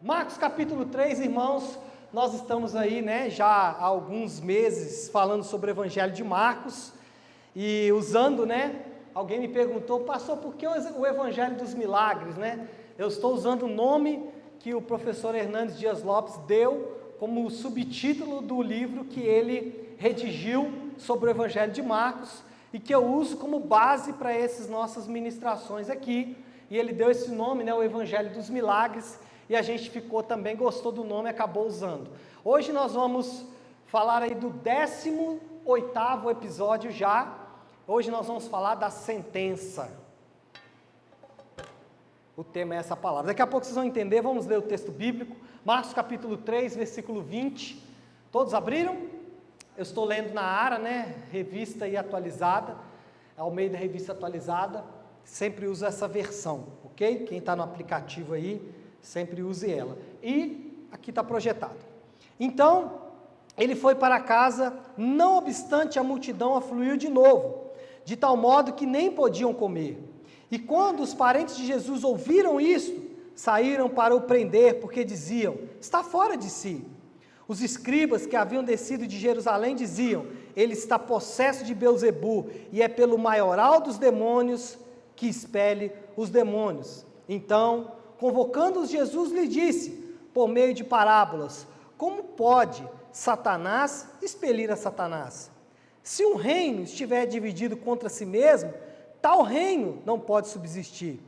Marcos capítulo 3, irmãos, nós estamos aí, já há alguns meses falando sobre o Evangelho de Marcos e usando, alguém me perguntou, pastor, por que o Evangelho dos Milagres, Eu estou usando o nome que o professor Hernandes Dias Lopes deu como subtítulo do livro que ele redigiu sobre o Evangelho de Marcos e que eu uso como base para essas nossas ministrações aqui, e ele deu esse nome, o Evangelho dos Milagres, e a gente gostou do nome e acabou usando. Hoje nós vamos falar aí do 18º episódio já. Hoje nós vamos falar da sentença. O tema é essa palavra. Daqui a pouco vocês vão entender, vamos ler o texto bíblico. Marcos capítulo 3, versículo 20. Todos abriram? Eu estou lendo na ARA, revista e atualizada, Almeida Revista Atualizada. Sempre uso essa versão, ok? Quem está no aplicativo aí, sempre use ela. E aqui está projetado. Então, ele foi para casa, não obstante a multidão afluiu de novo, de tal modo que nem podiam comer. E quando os parentes de Jesus ouviram isto, saíram para o prender, porque diziam, está fora de si. Os escribas que haviam descido de Jerusalém diziam, ele está possesso de Beelzebu, e é pelo maioral dos demônios que expele os demônios. Então, convocando-os, Jesus lhe disse, por meio de parábolas, como pode Satanás expelir a Satanás? Se um reino estiver dividido contra si mesmo, tal reino não pode subsistir.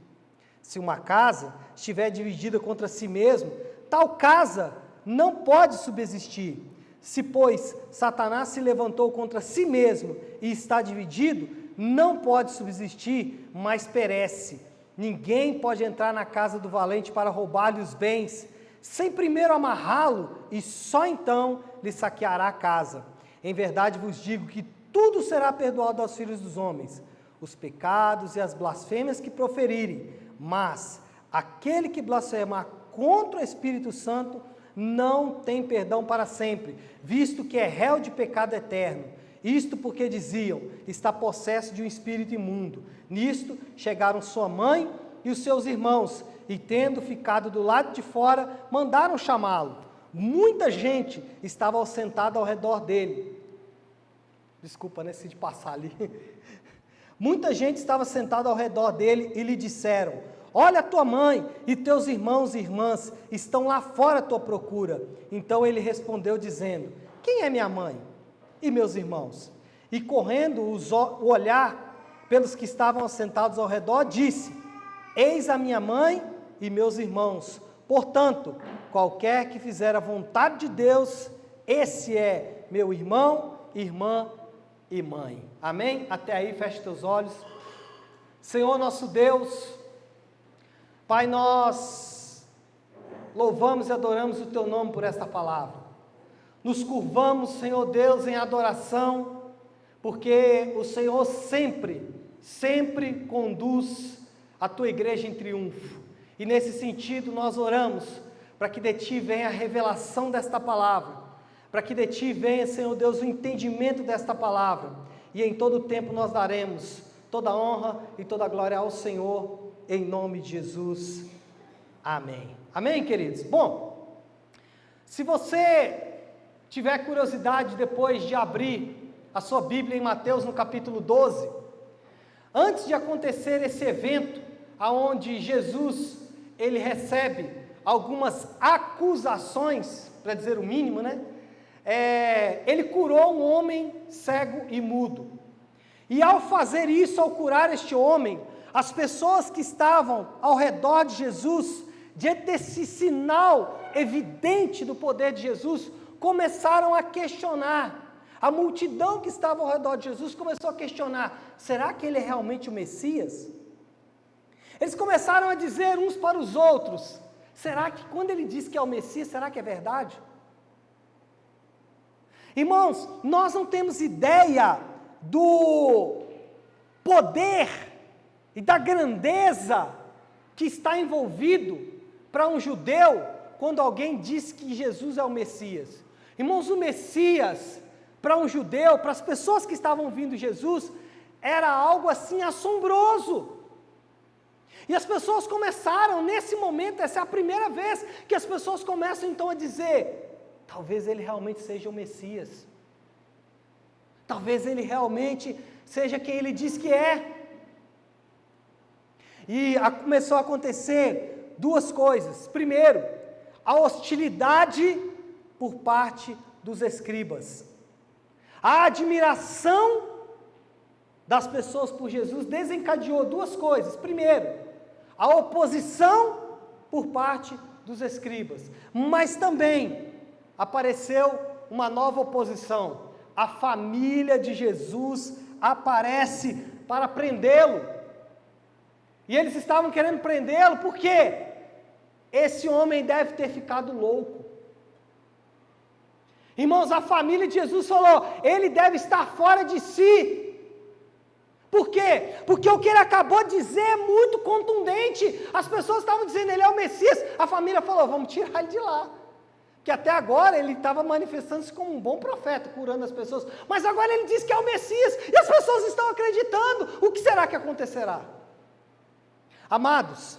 Se uma casa estiver dividida contra si mesmo, tal casa não pode subsistir. Se, pois, Satanás se levantou contra si mesmo e está dividido, não pode subsistir, mas perece. Ninguém pode entrar na casa do valente para roubar-lhe os bens, sem primeiro amarrá-lo, e só então lhe saqueará a casa. Em verdade vos digo que tudo será perdoado aos filhos dos homens, os pecados e as blasfêmias que proferirem, mas aquele que blasfemar contra o Espírito Santo não tem perdão para sempre, visto que é réu de pecado eterno. Isto porque diziam, está possesso de um espírito imundo. Nisto chegaram sua mãe e os seus irmãos, e tendo ficado do lado de fora, mandaram chamá-lo. Muita gente estava sentada ao redor dele. Desculpa, se de passar ali. Muita gente estava sentada ao redor dele e lhe disseram, olha, tua mãe e teus irmãos e irmãs estão lá fora à tua procura. Então ele respondeu dizendo, quem é minha mãe e meus irmãos? E correndo o olhar pelos que estavam sentados ao redor, disse, eis a minha mãe e meus irmãos. Portanto, qualquer que fizer a vontade de Deus, esse é meu irmão, irmã e mãe. Amém? Até aí, feche teus olhos. Senhor nosso Deus, Pai, nós louvamos e adoramos o Teu nome por esta palavra. Nos curvamos, Senhor Deus, em adoração, porque o Senhor sempre conduz a Tua igreja em triunfo. E nesse sentido nós oramos para que de Ti venha a revelação desta palavra, para que de Ti venha, Senhor Deus, o entendimento desta palavra, e em todo o tempo nós daremos toda a honra e toda a glória ao Senhor, em nome de Jesus. Amém. Amém, queridos? Bom, se você tiver curiosidade depois de abrir a sua Bíblia em Mateus no capítulo 12, antes de acontecer esse evento, aonde Jesus, ele recebe algumas acusações, para dizer o mínimo, ele curou um homem cego e mudo, e ao fazer isso, ao curar este homem, as pessoas que estavam ao redor de Jesus, diante desse sinal evidente do poder de Jesus, começaram a questionar. A multidão que estava ao redor de Jesus começou a questionar, será que ele é realmente o Messias? Eles começaram a dizer uns para os outros, será que quando ele diz que é o Messias, será que é verdade? Irmãos, nós não temos ideia do poder e da grandeza que está envolvido para um judeu quando alguém diz que Jesus é o Messias. Irmãos, o Messias, para um judeu, para as pessoas que estavam ouvindo Jesus, era algo assim assombroso. E as pessoas começaram, nesse momento, essa é a primeira vez que as pessoas começam então a dizer, talvez ele realmente seja o Messias. Talvez ele realmente seja quem ele diz que é. E começou a acontecer duas coisas. Primeiro, a hostilidade por parte dos escribas. A admiração das pessoas por Jesus desencadeou duas coisas. Primeiro, a oposição por parte dos escribas. Mas também apareceu uma nova oposição. A família de Jesus aparece para prendê-lo. E eles estavam querendo prendê-lo porque esse homem deve ter ficado louco. Irmãos, a família de Jesus falou, ele deve estar fora de si. Por quê? Porque o que ele acabou de dizer é muito contundente. As pessoas estavam dizendo, ele é o Messias. A família falou, vamos tirar ele de lá. Porque até agora ele estava manifestando-se como um bom profeta, curando as pessoas. Mas agora ele diz que é o Messias. E as pessoas estão acreditando. O que será que acontecerá? Amados,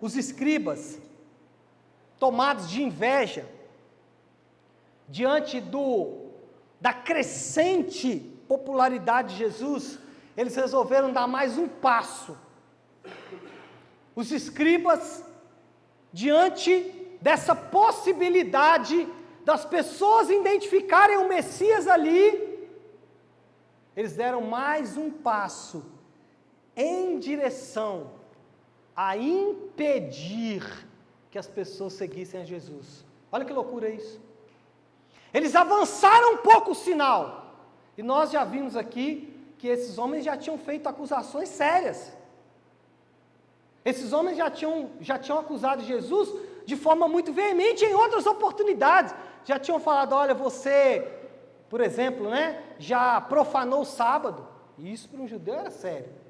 os escribas, tomados de inveja, diante da crescente popularidade de Jesus, eles resolveram dar mais um passo. Os escribas, diante dessa possibilidade das pessoas identificarem o Messias ali, eles deram mais um passo em direção a impedir que as pessoas seguissem a Jesus. Olha que loucura isso. Eles avançaram um pouco o sinal. E nós já vimos aqui que esses homens já tinham feito acusações sérias. Esses homens já tinham acusado Jesus de forma muito veemente em outras oportunidades. Já tinham falado, olha, você, por exemplo, já profanou o sábado. E isso para um judeu era sério.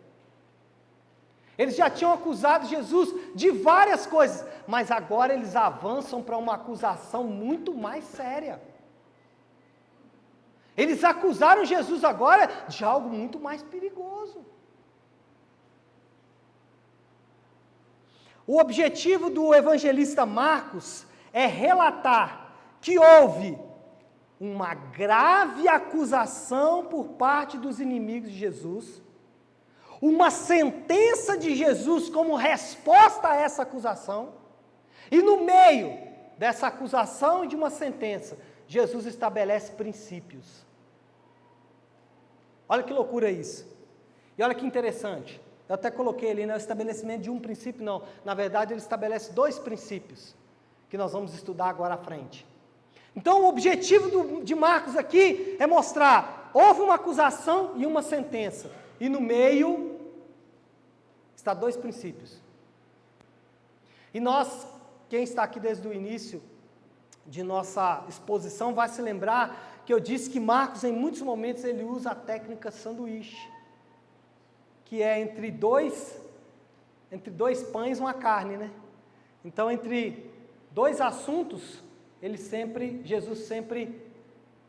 Eles já tinham acusado Jesus de várias coisas, mas agora eles avançam para uma acusação muito mais séria. Eles acusaram Jesus agora de algo muito mais perigoso. O objetivo do evangelista Marcos é relatar que houve uma grave acusação por parte dos inimigos de Jesus, uma sentença de Jesus como resposta a essa acusação, e no meio dessa acusação e de uma sentença, Jesus estabelece princípios. Olha que loucura isso. E olha que interessante. Eu até coloquei ali, o estabelecimento de um princípio, não. Na verdade, ele estabelece dois princípios, que nós vamos estudar agora à frente. Então, o objetivo de Marcos aqui é mostrar, houve uma acusação e uma sentença. E no meio, está dois princípios. E nós, quem está aqui desde o início de nossa exposição, vai se lembrar que eu disse que Marcos, em muitos momentos, ele usa a técnica sanduíche, que é entre dois pães uma carne, Então, entre dois assuntos, Jesus sempre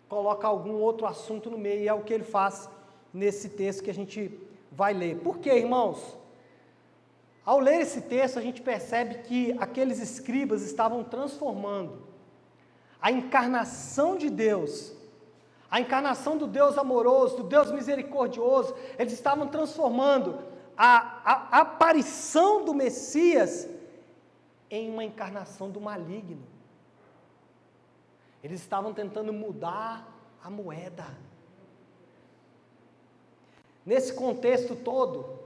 coloca algum outro assunto no meio, e é o que ele faz nesse texto que a gente vai ler. Por quê, irmãos? Ao ler esse texto, a gente percebe que aqueles escribas estavam transformando a encarnação de Deus, a encarnação do Deus amoroso, do Deus misericordioso, eles estavam transformando a aparição do Messias em uma encarnação do maligno. Eles estavam tentando mudar a moeda. Nesse contexto todo,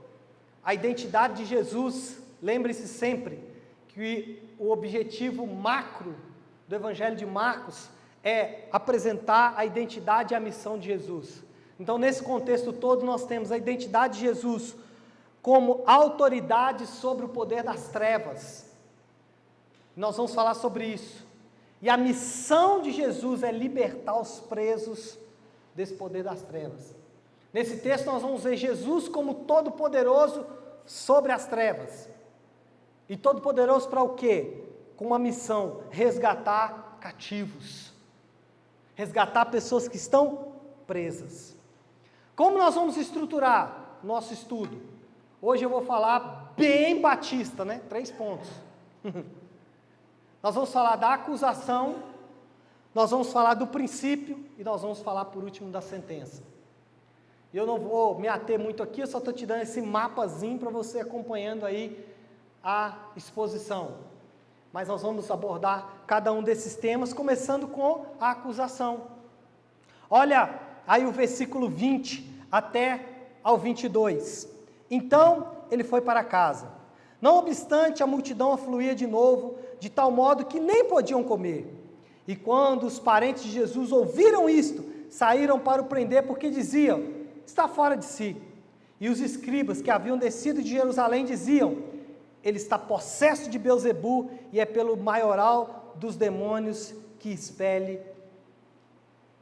a identidade de Jesus, lembre-se sempre que o objetivo macro do Evangelho de Marcos é apresentar a identidade e a missão de Jesus. Então, nesse contexto todo, nós temos a identidade de Jesus como autoridade sobre o poder das trevas. Nós vamos falar sobre isso. E a missão de Jesus é libertar os presos desse poder das trevas. Nesse texto nós vamos ver Jesus como todo-poderoso sobre as trevas. E todo-poderoso para o quê? Com uma missão, resgatar cativos. Resgatar pessoas que estão presas. Como nós vamos estruturar nosso estudo? Hoje eu vou falar bem batista, né? 3 pontos. Nós vamos falar da acusação, nós vamos falar do princípio e nós vamos falar por último da sentença. Eu não vou me ater muito aqui, eu só estou te dando esse mapazinho para você acompanhando aí a exposição. Mas nós vamos abordar cada um desses temas, começando com a acusação. Olha aí o versículo 20 até ao 22. Então ele foi para casa. Não obstante, a multidão afluía de novo, de tal modo que nem podiam comer. E quando os parentes de Jesus ouviram isto, saíram para o prender, porque diziam: está fora de si. E os escribas que haviam descido de Jerusalém diziam: ele está possesso de Beelzebu, e é pelo maioral dos demônios que expele,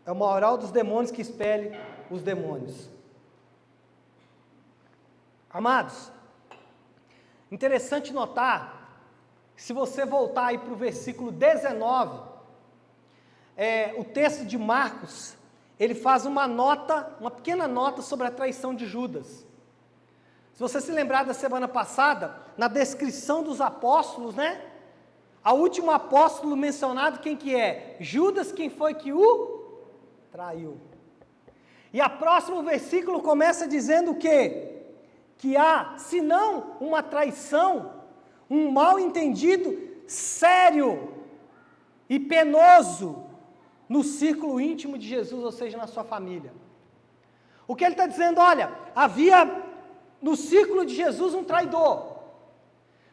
é o maioral dos demônios que expele os demônios. Amados, interessante notar, se você voltar aí para o versículo 19, o texto de Marcos, ele faz uma pequena nota sobre a traição de Judas. Se você se lembrar da semana passada, na descrição dos apóstolos, né? O último apóstolo mencionado, quem que é? Judas, quem foi que o traiu. E o próximo versículo começa dizendo o quê? Que há, se não uma traição, um mal entendido sério e penoso no círculo íntimo de Jesus, ou seja, na sua família. O que ele está dizendo? Olha, havia no círculo de Jesus um traidor,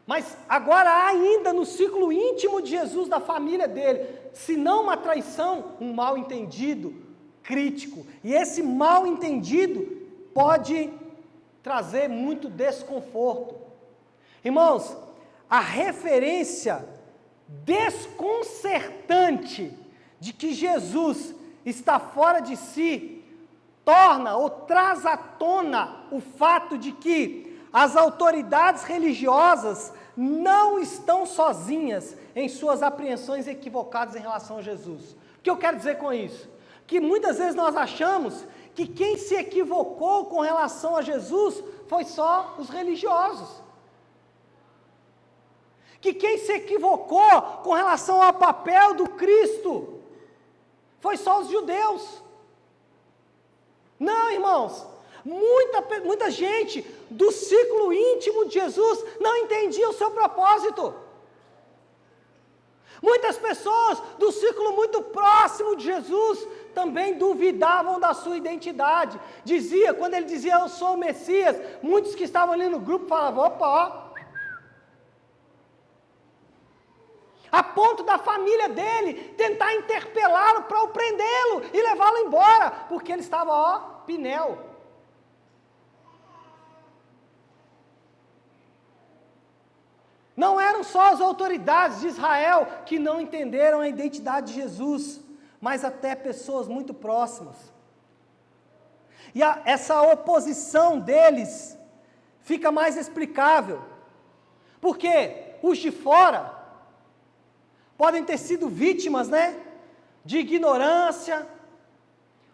mas agora há ainda no círculo íntimo de Jesus, da família dele, se não uma traição, um mal entendido crítico, e esse mal entendido pode trazer muito desconforto. Irmãos, a referência desconcertante de que Jesus está fora de si, torna ou traz à tona o fato de que as autoridades religiosas não estão sozinhas em suas apreensões equivocadas em relação a Jesus. O que eu quero dizer com isso? Que muitas vezes nós achamos que quem se equivocou com relação a Jesus foi só os religiosos. Que quem se equivocou com relação ao papel do Cristo foi só os judeus. Não, irmãos, muita gente do círculo íntimo de Jesus não entendia o seu propósito. Muitas pessoas do círculo muito próximo de Jesus também duvidavam da sua identidade. Quando ele dizia, eu sou o Messias, muitos que estavam ali no grupo falavam, opa, ó. A ponto da família dele tentar interpelá-lo para o prendê-lo e levá-lo embora, porque ele estava, ó, Pinel. Não eram só as autoridades de Israel que não entenderam a identidade de Jesus, mas até pessoas muito próximas. E essa oposição deles fica mais explicável, porque os de fora podem ter sido vítimas, né, de ignorância,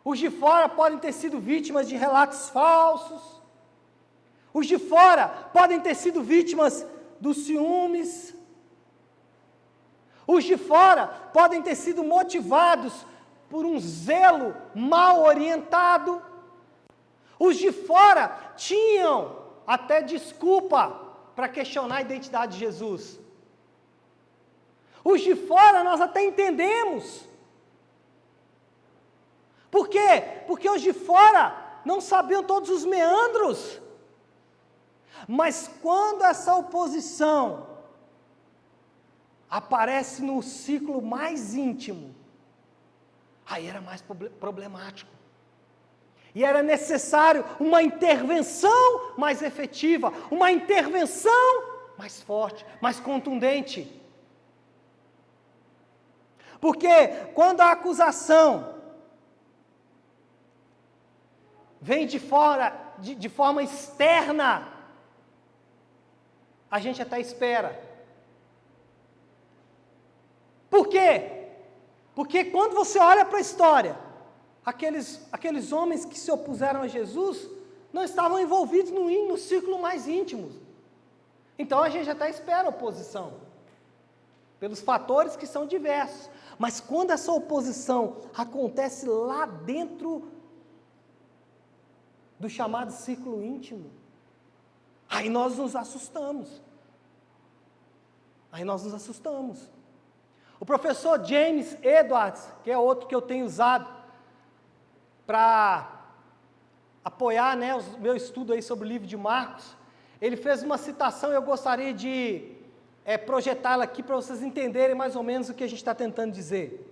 os de fora podem ter sido vítimas de relatos falsos, os de fora podem ter sido vítimas dos ciúmes, os de fora podem ter sido motivados por um zelo mal orientado, os de fora tinham até desculpa para questionar a identidade de Jesus. Os de fora nós até entendemos. Por quê? Porque os de fora não sabiam todos os meandros. Mas quando essa oposição aparece no ciclo mais íntimo, aí era mais problemático. E era necessário uma intervenção mais efetiva, uma intervenção mais forte, mais contundente. Porque quando a acusação vem de fora, de forma externa, a gente até espera. Por quê? Porque quando você olha para a história, aqueles homens que se opuseram a Jesus, não estavam envolvidos no círculo mais íntimo. Então a gente até espera oposição, pelos fatores que são diversos. Mas quando essa oposição acontece lá dentro do chamado círculo íntimo, aí nós nos assustamos. O professor James Edwards, que é outro que eu tenho usado para apoiar, né, o meu estudo aí sobre o livro de Marcos, ele fez uma citação e eu gostaria de projetá-la aqui para vocês entenderem mais ou menos o que a gente está tentando dizer.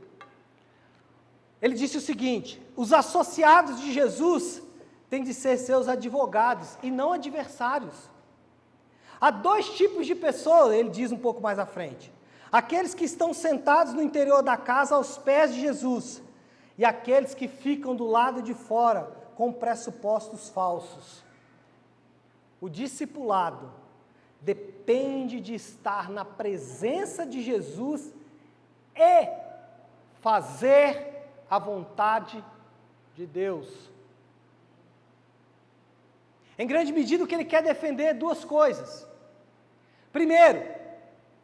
Ele disse o seguinte: os associados de Jesus têm de ser seus advogados e não adversários. Há dois tipos de pessoas, ele diz um pouco mais à frente: aqueles que estão sentados no interior da casa aos pés de Jesus, e aqueles que ficam do lado de fora com pressupostos falsos. O discipulado depende de estar na presença de Jesus e fazer a vontade de Deus. Em grande medida, o que ele quer defender é duas coisas. Primeiro,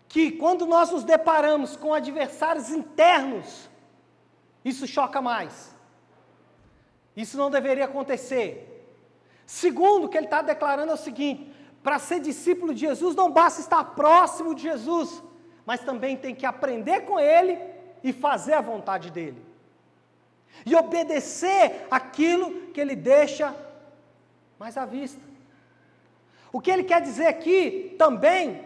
que quando nós nos deparamos com adversários internos, isso choca mais. Isso não deveria acontecer. Segundo, o que ele está declarando é o seguinte: para ser discípulo de Jesus, não basta estar próximo de Jesus, mas também tem que aprender com Ele e fazer a vontade dEle. E obedecer aquilo que Ele deixa mais à vista. O que Ele quer dizer aqui também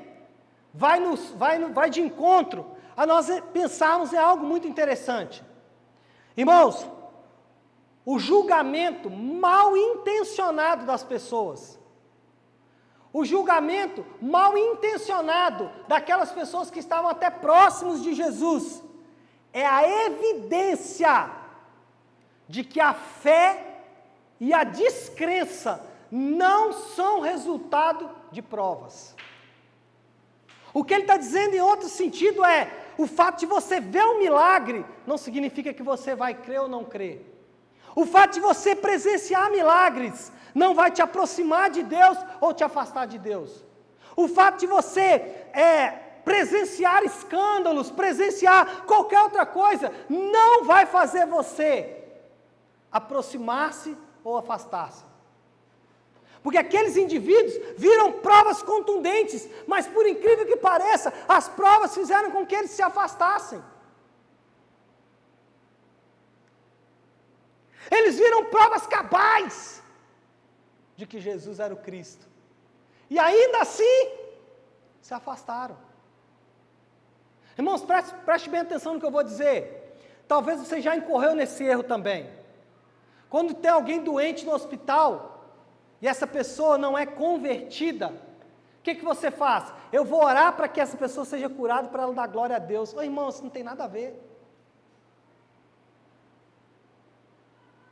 vai de encontro a nós pensarmos em algo muito interessante. Irmãos, o julgamento mal intencionado das pessoas, o julgamento mal intencionado daquelas pessoas que estavam até próximos de Jesus, é a evidência de que a fé e a descrença não são resultado de provas. O que ele está dizendo em outro sentido é: o fato de você ver um milagre não significa que você vai crer ou não crer. O fato de você presenciar milagres não vai te aproximar de Deus ou te afastar de Deus. O fato de você presenciar escândalos, presenciar qualquer outra coisa, não vai fazer você aproximar-se ou afastar-se. Porque aqueles indivíduos viram provas contundentes, mas por incrível que pareça, as provas fizeram com que eles se afastassem. Eles viram provas cabais de que Jesus era o Cristo. E ainda assim, se afastaram. Irmãos, preste bem atenção no que eu vou dizer. Talvez você já incorreu nesse erro também. Quando tem alguém doente no hospital, e essa pessoa não é convertida, o que você faz? Eu vou orar para que essa pessoa seja curada, para ela dar glória a Deus. Ô, irmão, isso não tem nada a ver.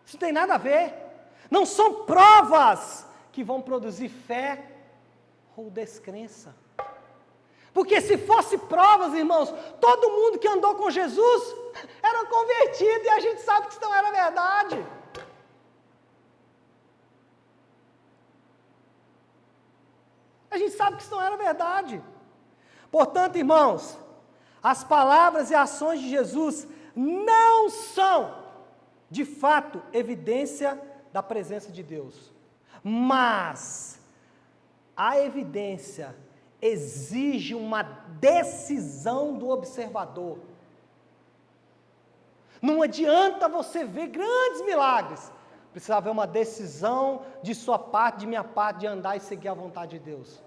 Isso não tem nada a ver. Não são provas que vão produzir fé ou descrença. Porque se fosse provas, irmãos, todo mundo que andou com Jesus era convertido, e a gente sabe que isso não era verdade. A gente sabe que isso não era verdade. Portanto, irmãos, as palavras e ações de Jesus não são, de fato, evidência da presença de Deus. Mas a evidência exige uma decisão do observador. Não adianta você ver grandes milagres. Precisa haver uma decisão de sua parte, de minha parte, de andar e seguir a vontade de Deus.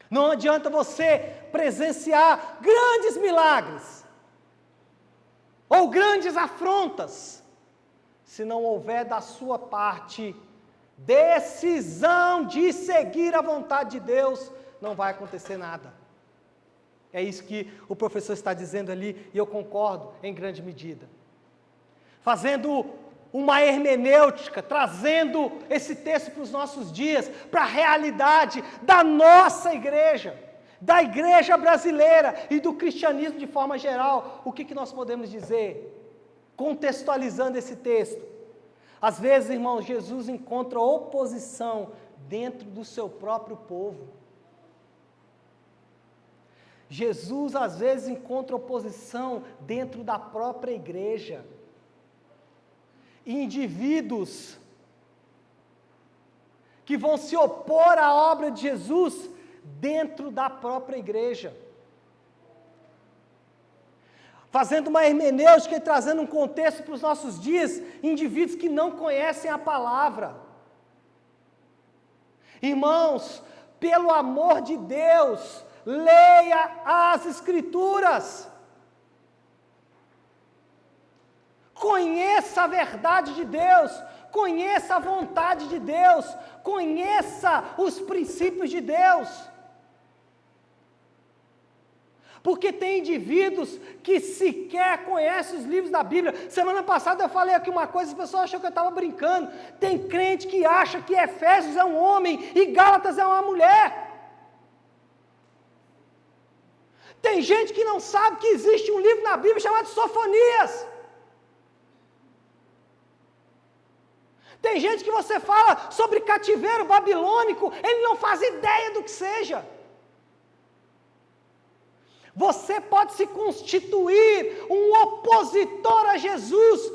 Não adianta você presenciar grandes milagres ou grandes afrontas, se não houver da sua parte decisão de seguir a vontade de Deus, não vai acontecer nada. É isso que o professor está dizendo ali, e eu concordo em grande medida. Fazendo uma hermenêutica, trazendo esse texto para os nossos dias, para a realidade da nossa igreja, da igreja brasileira e do cristianismo de forma geral. O que nós podemos dizer, contextualizando esse texto? Às vezes, irmãos, Jesus encontra oposição dentro do seu próprio povo. Jesus, às vezes, encontra oposição dentro da própria igreja. Indivíduos que vão se opor à obra de Jesus dentro da própria igreja. Fazendo uma hermenêutica e trazendo um contexto para os nossos dias, indivíduos que não conhecem a palavra. Irmãos, pelo amor de Deus, leia as Escrituras. Conheça a verdade de Deus, conheça a vontade de Deus, conheça os princípios de Deus. Porque tem indivíduos que sequer conhecem os livros da Bíblia. Semana passada eu falei aqui uma coisa, as pessoas acham que eu estava brincando. Tem crente que acha que Efésios é um homem e Gálatas é uma mulher. Tem gente que não sabe que existe um livro na Bíblia chamado Sofonias. Tem gente que você fala sobre cativeiro babilônico, ele não faz ideia do que seja. Você pode se constituir um opositor a Jesus,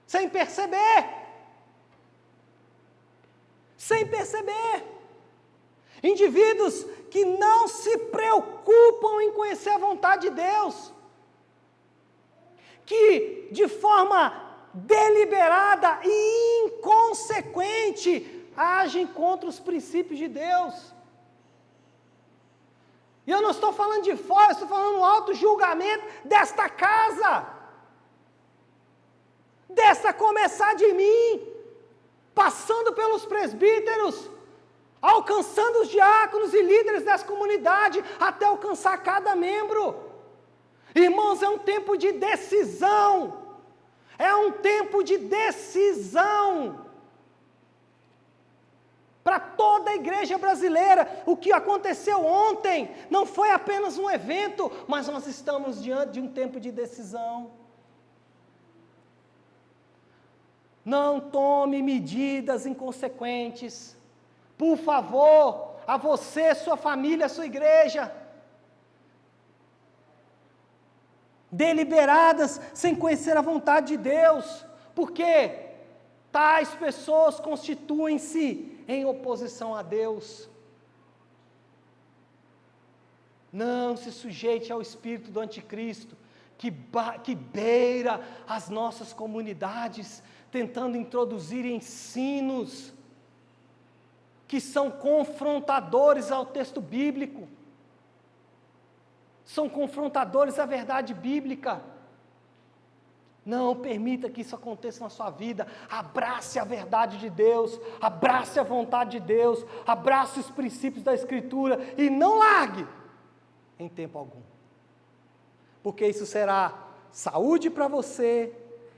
sem perceber. Sem perceber. Indivíduos que não se preocupam em conhecer a vontade de Deus, que de forma deliberada e inconsequente agem contra os princípios de Deus. E eu não estou falando de fora, eu estou falando no alto julgamento desta casa. Desta começar de mim, passando pelos presbíteros, alcançando os diáconos e líderes dessa comunidade, até alcançar cada membro. Irmãos, é um tempo de decisão. É um tempo de decisão. Para toda a igreja brasileira, o que aconteceu ontem não foi apenas um evento, mas nós estamos diante de um tempo de decisão. Não tome medidas inconsequentes. Por favor, a você, sua família, sua igreja. Deliberadas, sem conhecer a vontade de Deus. Porque tais pessoas constituem-se em oposição a Deus. Não se sujeite ao espírito do anticristo, que beira as nossas comunidades, tentando introduzir ensinos que são confrontadores ao texto bíblico, são confrontadores à verdade bíblica. Não permita que isso aconteça na sua vida. Abrace a verdade de Deus, abrace a vontade de Deus, abrace os princípios da Escritura e não largue em tempo algum. Porque isso será saúde para você,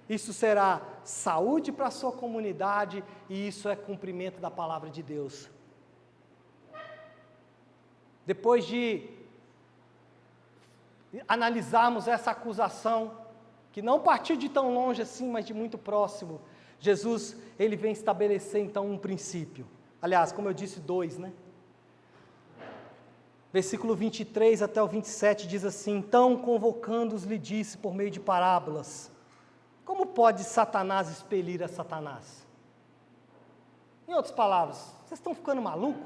isso será saúde para a sua comunidade e isso é cumprimento da palavra de Deus. Depois de analisarmos essa acusação, que não partiu de tão longe assim, mas de muito próximo, Jesus, ele vem estabelecer então um princípio. Aliás, como eu disse, dois, né? Versículo 23 até o 27 diz assim: então, convocando-os, lhe disse por meio de parábolas: como pode Satanás expelir a Satanás? Em outras palavras, vocês estão ficando malucos?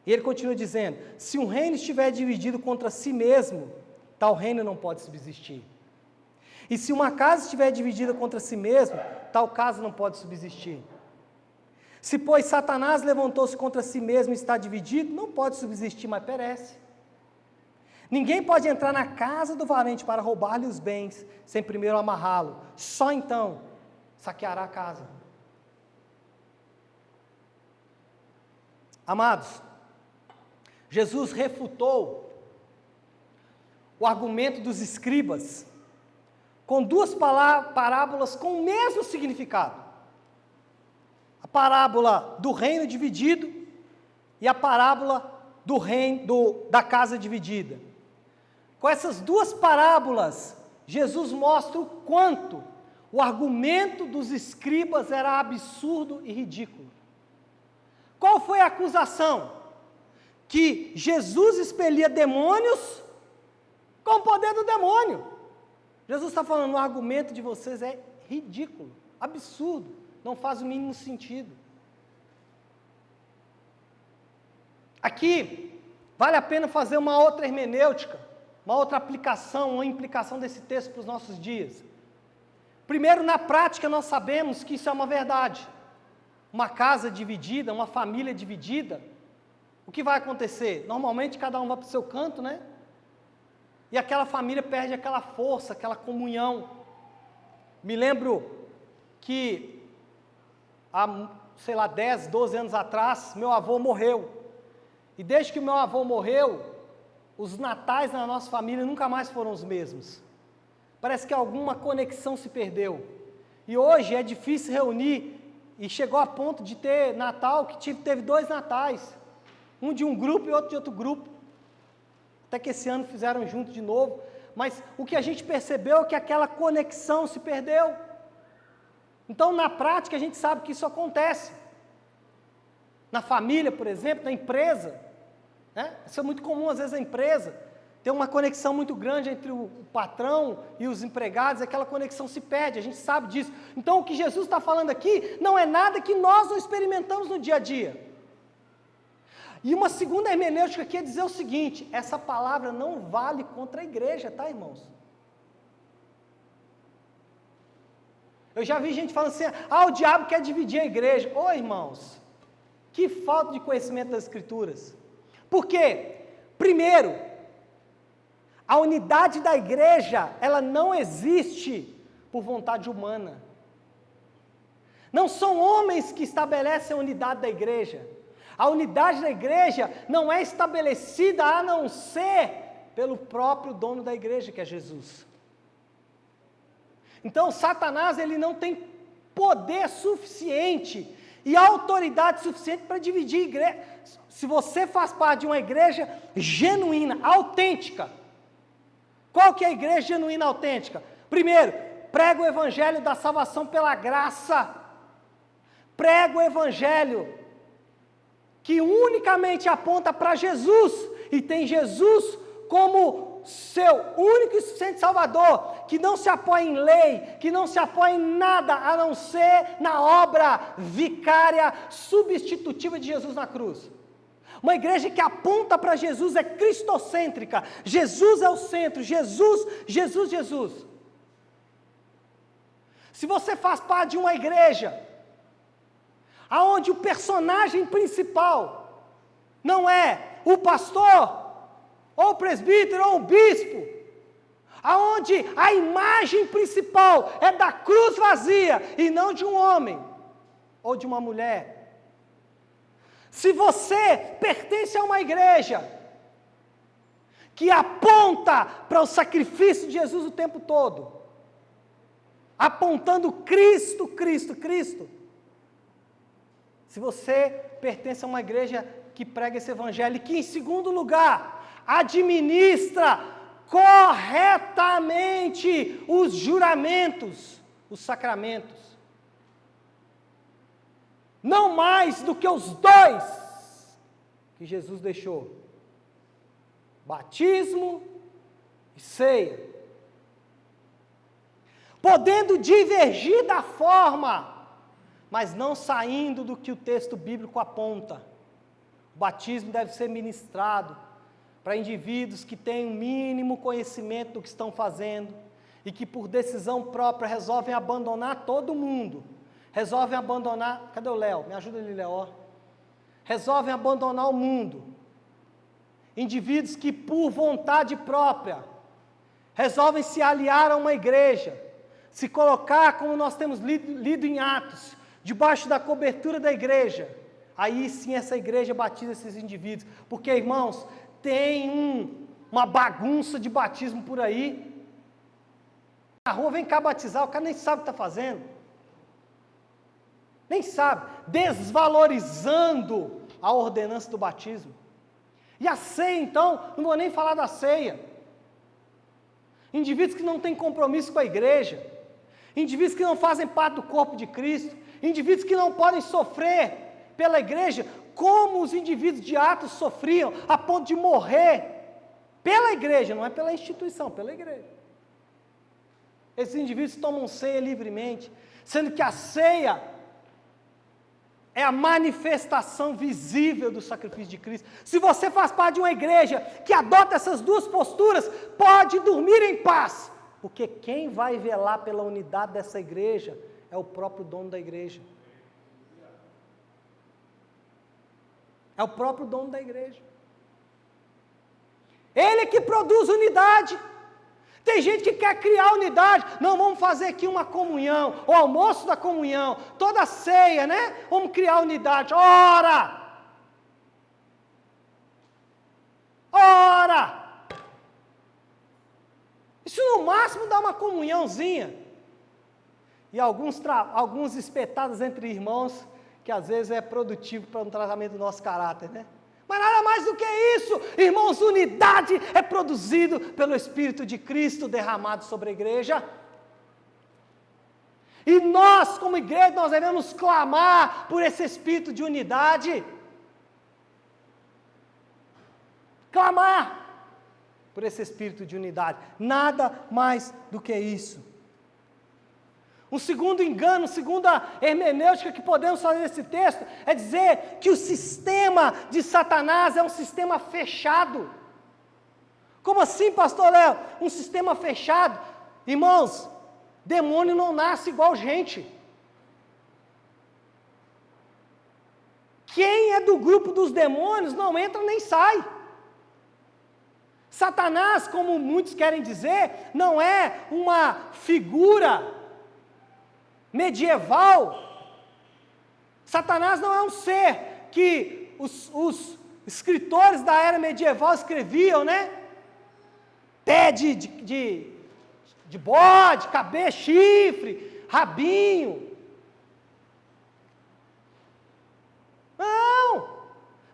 E ele continua dizendo: se um reino estiver dividido contra si mesmo, tal reino não pode subsistir. E se uma casa estiver dividida contra si mesmo, tal casa não pode subsistir. Se, pois, Satanás levantou-se contra si mesmo e está dividido, não pode subsistir, mas perece. Ninguém pode entrar na casa do valente para roubar-lhe os bens, sem primeiro amarrá-lo. Só então saqueará a casa. Amados, Jesus refutou o argumento dos escribas com duas parábolas com o mesmo significado. A parábola do reino dividido e a parábola do reino da casa dividida. Com essas duas parábolas, Jesus mostra o quanto o argumento dos escribas era absurdo e ridículo. Qual foi a acusação? Que Jesus expelia demônios com o poder do demônio. Jesus está falando, o argumento de vocês é ridículo, absurdo, não faz o mínimo sentido. Aqui, vale a pena fazer uma outra hermenêutica, uma outra aplicação, uma implicação desse texto para os nossos dias. Primeiro, na prática, nós sabemos que isso é uma verdade. Uma casa dividida, uma família dividida, o que vai acontecer? Normalmente, cada um vai para o seu canto, né? E aquela família perde aquela força, aquela comunhão. Me lembro que, há, 10, 12 anos atrás, meu avô morreu. E desde que o meu avô morreu, os natais na nossa família nunca mais foram os mesmos. Parece que alguma conexão se perdeu. E hoje é difícil reunir, e chegou a ponto de ter Natal, que teve 2 natais. Um de um grupo e outro de outro grupo. Até que esse ano fizeram junto de novo. Mas o que a gente percebeu é que aquela conexão se perdeu. Então, na prática, a gente sabe que isso acontece. Na família, por exemplo, na empresa. Né? Isso é muito comum, às vezes, na empresa. Tem uma conexão muito grande entre o patrão e os empregados, aquela conexão se perde, a gente sabe disso. Então, o que Jesus está falando aqui não é nada que nós não experimentamos no dia a dia. E uma segunda hermenêutica aqui é dizer o seguinte, essa palavra não vale contra a igreja, tá, irmãos? Eu já vi gente falando assim, o diabo quer dividir a igreja. Ô, irmãos, que falta de conhecimento das Escrituras. Por quê? Primeiro, a unidade da igreja, ela não existe por vontade humana. Não são homens que estabelecem a unidade da igreja. A unidade da igreja não é estabelecida a não ser pelo próprio dono da igreja, que é Jesus. Então, Satanás, ele não tem poder suficiente e autoridade suficiente para dividir a igreja. Se você faz parte de uma igreja genuína, autêntica, qual que é a igreja genuína, autêntica? Primeiro, prega o evangelho da salvação pela graça. Prega o evangelho que unicamente aponta para Jesus, e tem Jesus como seu único e suficiente Salvador, que não se apoia em lei, que não se apoia em nada, a não ser na obra vicária, substitutiva de Jesus na cruz. Uma igreja que aponta para Jesus é cristocêntrica, Jesus é o centro, Jesus, Jesus, Jesus. Se você faz parte de uma igreja aonde o personagem principal não é o pastor, ou o presbítero, ou o bispo, aonde a imagem principal é da cruz vazia, e não de um homem, ou de uma mulher. Se você pertence a uma igreja que aponta para o sacrifício de Jesus o tempo todo, apontando Cristo, Cristo, Cristo, se você pertence a uma igreja que prega esse evangelho, e que, em segundo lugar, administra corretamente os juramentos, os sacramentos, não mais do que os 2 que Jesus deixou: batismo e ceia, podendo divergir da forma, mas não saindo do que o texto bíblico aponta. O batismo deve ser ministrado para indivíduos que têm um mínimo conhecimento do que estão fazendo e que por decisão própria resolvem abandonar todo mundo. Resolvem abandonar, cadê o Léo? Me ajuda ali, Léo. Resolvem abandonar o mundo. Indivíduos que por vontade própria resolvem se aliar a uma igreja, se colocar, como nós temos lido em Atos, debaixo da cobertura da igreja. Aí sim essa igreja batiza esses indivíduos, porque, irmãos, tem uma bagunça de batismo por aí. Na rua, vem cá batizar, o cara nem sabe o que está fazendo, nem sabe, desvalorizando a ordenança do batismo. E a ceia, então, não vou nem falar da ceia. Indivíduos que não têm compromisso com a igreja, indivíduos que não fazem parte do corpo de Cristo, indivíduos que não podem sofrer pela igreja, como os indivíduos de Atos sofriam, a ponto de morrer pela igreja, não é pela instituição, pela igreja. Esses indivíduos tomam ceia livremente, sendo que a ceia é a manifestação visível do sacrifício de Cristo. Se você faz parte de uma igreja que adota essas duas posturas, pode dormir em paz, porque quem vai velar pela unidade dessa igreja é o próprio dono da igreja. É o próprio dono da igreja. Ele é que produz unidade. Tem gente que quer criar unidade. Não, vamos fazer aqui uma comunhão, o almoço da comunhão, toda a ceia, né? Vamos criar unidade. Ora! Ora! Isso no máximo dá uma comunhãozinha. E alguns espetados entre irmãos, que às vezes é produtivo para um tratamento do nosso caráter, né? Mas nada mais do que isso, irmãos, unidade é produzido pelo Espírito de Cristo derramado sobre a igreja. E nós, como igreja, nós devemos clamar por esse Espírito de unidade. Clamar por esse Espírito de unidade. Nada mais do que isso. Um segundo engano, segunda hermenêutica que podemos fazer nesse texto é dizer que o sistema de Satanás é um sistema fechado. Como assim, pastor Léo? Um sistema fechado? Irmãos, demônio não nasce igual gente. Quem é do grupo dos demônios não entra nem sai. Satanás, como muitos querem dizer, não é uma figura medieval. Satanás não é um ser que os escritores da era medieval escreviam, né? Pé de bode, cabeça, chifre, rabinho. Não!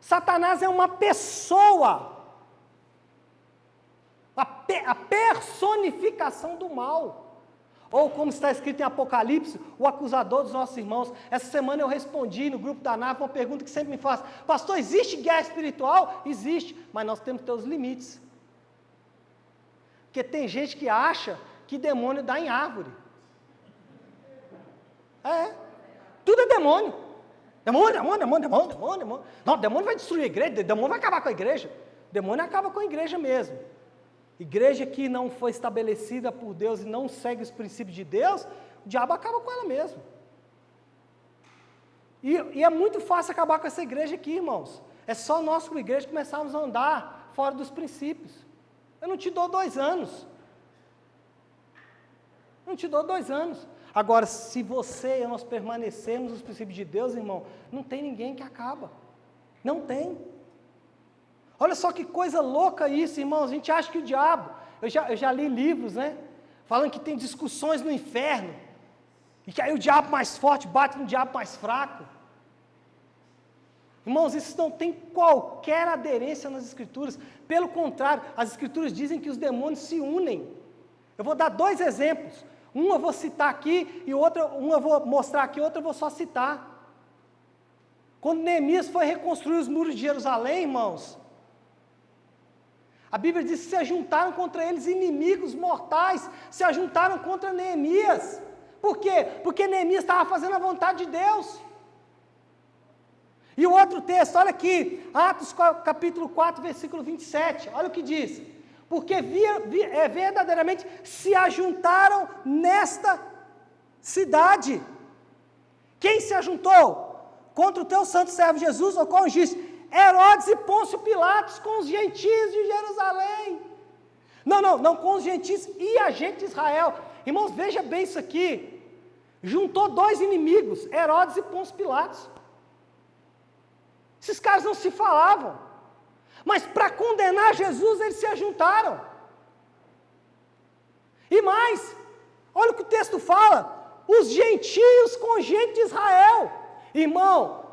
Satanás é uma pessoa. A personificação do mal. Ou como está escrito em Apocalipse, o acusador dos nossos irmãos. Essa semana eu respondi no grupo da nave uma pergunta que sempre me faz: pastor, existe guerra espiritual? Existe, mas nós temos que ter os limites. Porque tem gente que acha que demônio dá em árvore. Tudo é demônio. Demônio. Não, demônio vai destruir a igreja, demônio vai acabar com a igreja. Demônio acaba com a igreja mesmo. Igreja que não foi estabelecida por Deus e não segue os princípios de Deus, o diabo acaba com ela mesmo. E é muito fácil acabar com essa igreja aqui, irmãos. É só nós como igreja começarmos a andar fora dos princípios. Eu não te dou 2 anos. Não te dou 2 anos. Agora, se você e nós permanecermos nos princípios de Deus, irmão, não tem ninguém que acaba. Não tem. Olha só que coisa louca isso, irmãos. A gente acha que o diabo... Eu já li livros, né? Falando que tem discussões no inferno. E que aí o diabo mais forte bate no diabo mais fraco. Irmãos, isso não tem qualquer aderência nas Escrituras. Pelo contrário, as Escrituras dizem que os demônios se unem. Eu vou dar 2 exemplos. Um eu vou citar aqui, e um eu vou mostrar aqui, outro eu vou só citar. Quando Neemias foi reconstruir os muros de Jerusalém, irmãos, a Bíblia diz que se ajuntaram contra eles inimigos mortais, se ajuntaram contra Neemias. Por quê? Porque Neemias estava fazendo a vontade de Deus. E o outro texto, olha aqui, Atos capítulo 4, versículo 27, olha o que diz. Porque verdadeiramente se ajuntaram nesta cidade. Quem se ajuntou? Contra o teu santo servo Jesus, ou qual disse? Herodes e Pôncio Pilatos com os gentios de Jerusalém. Não com os gentios e a gente de Israel. Irmãos, veja bem isso aqui. Juntou 2 inimigos, Herodes e Pôncio Pilatos. Esses caras não se falavam. Mas para condenar Jesus, eles se ajuntaram. E mais, olha o que o texto fala. Os gentios com gente de Israel. Irmão,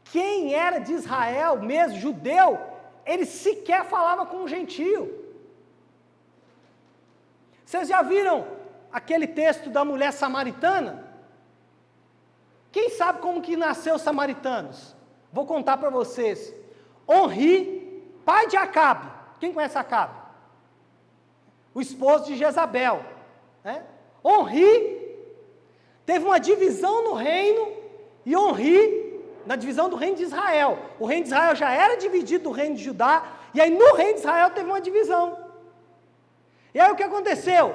quem era de Israel mesmo, judeu, ele sequer falava com o gentio. Vocês já viram aquele texto da mulher samaritana? Quem sabe como que nasceu os samaritanos? Vou contar para vocês. Onri, pai de Acabe. Quem conhece Acabe? O esposo de Jezabel. Né? Onri teve uma divisão no reino, e Onri, na divisão do reino de Israel. O reino de Israel já era dividido do reino de Judá, e aí no reino de Israel teve uma divisão. E aí o que aconteceu?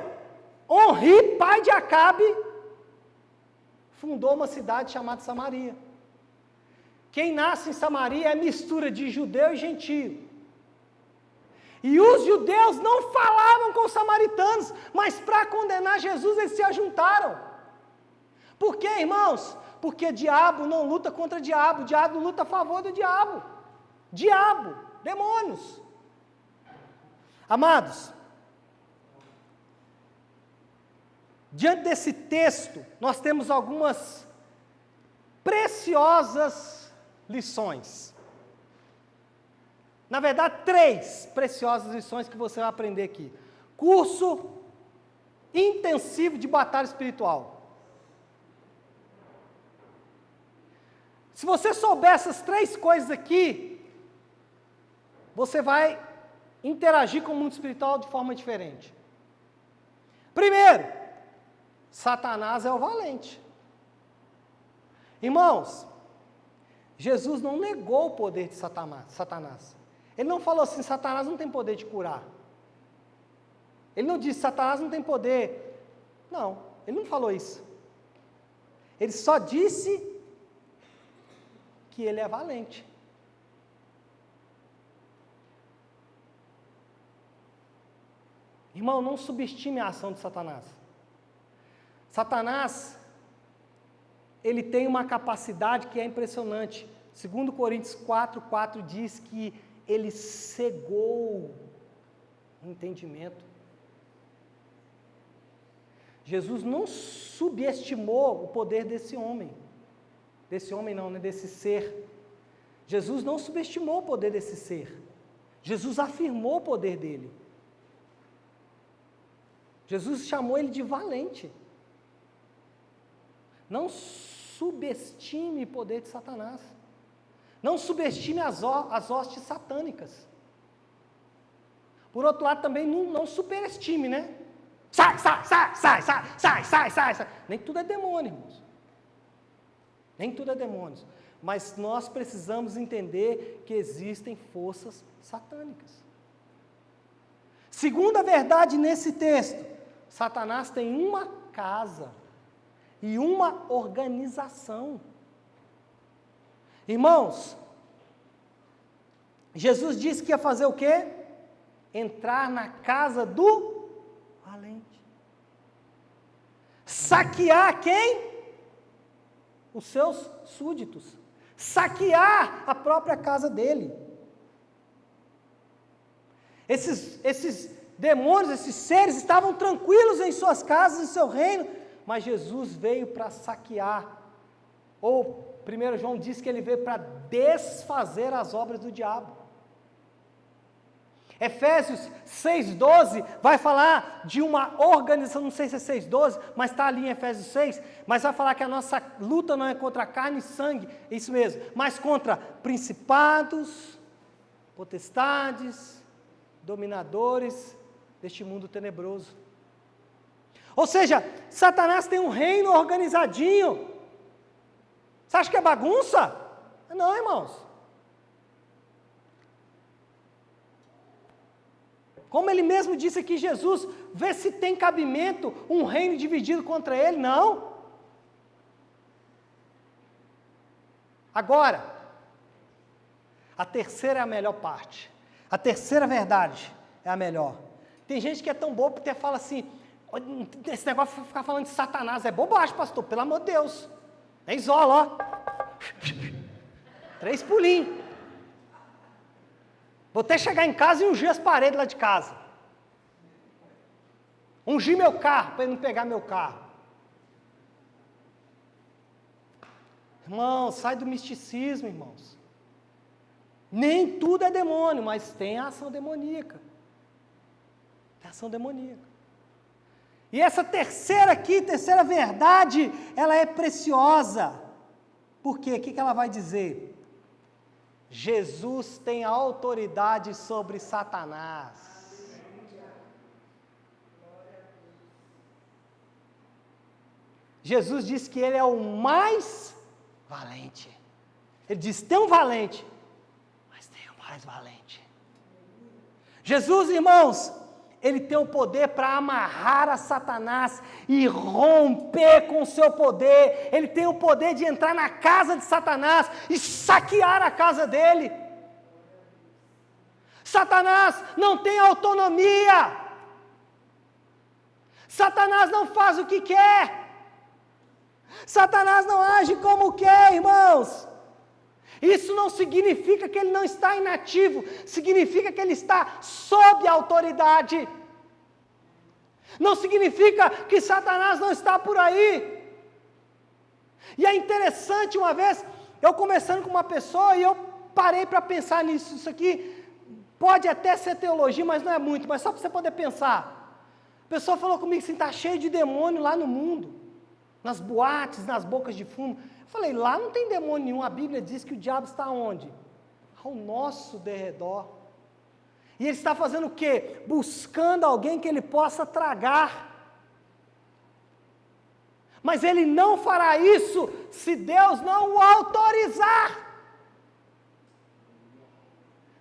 Onri, pai de Acabe, fundou uma cidade chamada Samaria. Quem nasce em Samaria é mistura de judeu e gentio. E os judeus não falavam com os samaritanos, mas para condenar Jesus eles se ajuntaram. Por quê, irmãos? Porque diabo não luta contra diabo luta a favor do diabo. Diabo, demônios. Amados, diante desse texto, nós temos algumas preciosas lições. Na verdade, 3 preciosas lições que você vai aprender aqui. Curso intensivo de batalha espiritual. Se você souber essas 3 coisas aqui, você vai interagir com o mundo espiritual de forma diferente. Primeiro, Satanás é o valente. Irmãos, Jesus não negou o poder de Satanás. Ele não falou assim, Satanás não tem poder de curar. Ele não disse, Satanás não tem poder. Não, ele não falou isso. Ele só disse que ele é valente. Irmão, não subestime a ação de Satanás. Satanás, ele tem uma capacidade que é impressionante. 2 Coríntios 4:4 diz que ele cegou o entendimento. Jesus não subestimou o poder desse homem. Desse homem não, né? Desse ser. Jesus não subestimou o poder desse ser. Jesus afirmou o poder dele. Jesus chamou ele de valente. Não subestime o poder de Satanás. Não subestime as hostes satânicas. Por outro lado, também não superestime, né? Sai. Nem tudo é demônio, irmãos. Nem tudo é demônio. Mas nós precisamos entender que existem forças satânicas. Segunda verdade nesse texto, Satanás tem uma casa e uma organização. Irmãos, Jesus disse que ia fazer o quê? Entrar na casa do valente. Saquear quem? Os seus súditos. Saquear a própria casa dele. Esses demônios, esses seres estavam tranquilos em suas casas, em seu reino, mas Jesus veio para saquear. Ou 1 João diz que ele veio para desfazer as obras do diabo. Efésios 6,12 vai falar de uma organização, não sei se é 6,12, mas está ali em Efésios 6, mas vai falar que a nossa luta não é contra carne e sangue, isso mesmo, mas contra principados, potestades, dominadores deste mundo tenebroso. Ou seja, Satanás tem um reino organizadinho. Você acha que é bagunça? Não, irmãos. Como ele mesmo disse aqui, Jesus, vê se tem cabimento um reino dividido contra ele. Não. Agora, a terceira é a melhor parte. A terceira verdade é a melhor. Tem gente que é tão boa porque fala assim, esse negócio de ficar falando de Satanás é bobagem, pastor, pelo amor de Deus. É isola, ó. 3 pulinhos. Vou até chegar em casa e ungir as paredes lá de casa. Ungir meu carro, para ele não pegar meu carro. Irmãos, sai do misticismo, irmãos. Nem tudo é demônio, mas tem a ação demoníaca. Tem a ação demoníaca. E essa terceira aqui, terceira verdade, ela é preciosa. Por quê? O que ela vai dizer? Jesus tem autoridade sobre Satanás. Jesus disse que ele é o mais valente. Ele diz, tem um valente, mas tem o mais valente. Jesus, irmãos, ele tem o poder para amarrar a Satanás e romper com o seu poder. Ele tem o poder de entrar na casa de Satanás e saquear a casa dele. Satanás não tem autonomia. Satanás não faz o que quer. Satanás não age como quer, irmãos. Isso não significa que ele não está inativo, significa que ele está sob a autoridade. Não significa que Satanás não está por aí. E é interessante, uma vez, eu conversando com uma pessoa e eu parei para pensar nisso. Isso aqui pode até ser teologia, mas não é muito, mas só para você poder pensar. A pessoa falou comigo assim, está cheio de demônio lá no mundo, nas boates, nas bocas de fumo. Eu falei, lá não tem demônio nenhum, a Bíblia diz que o diabo está onde? Ao nosso derredor. E ele está fazendo o quê? Buscando alguém que ele possa tragar. Mas ele não fará isso se Deus não o autorizar.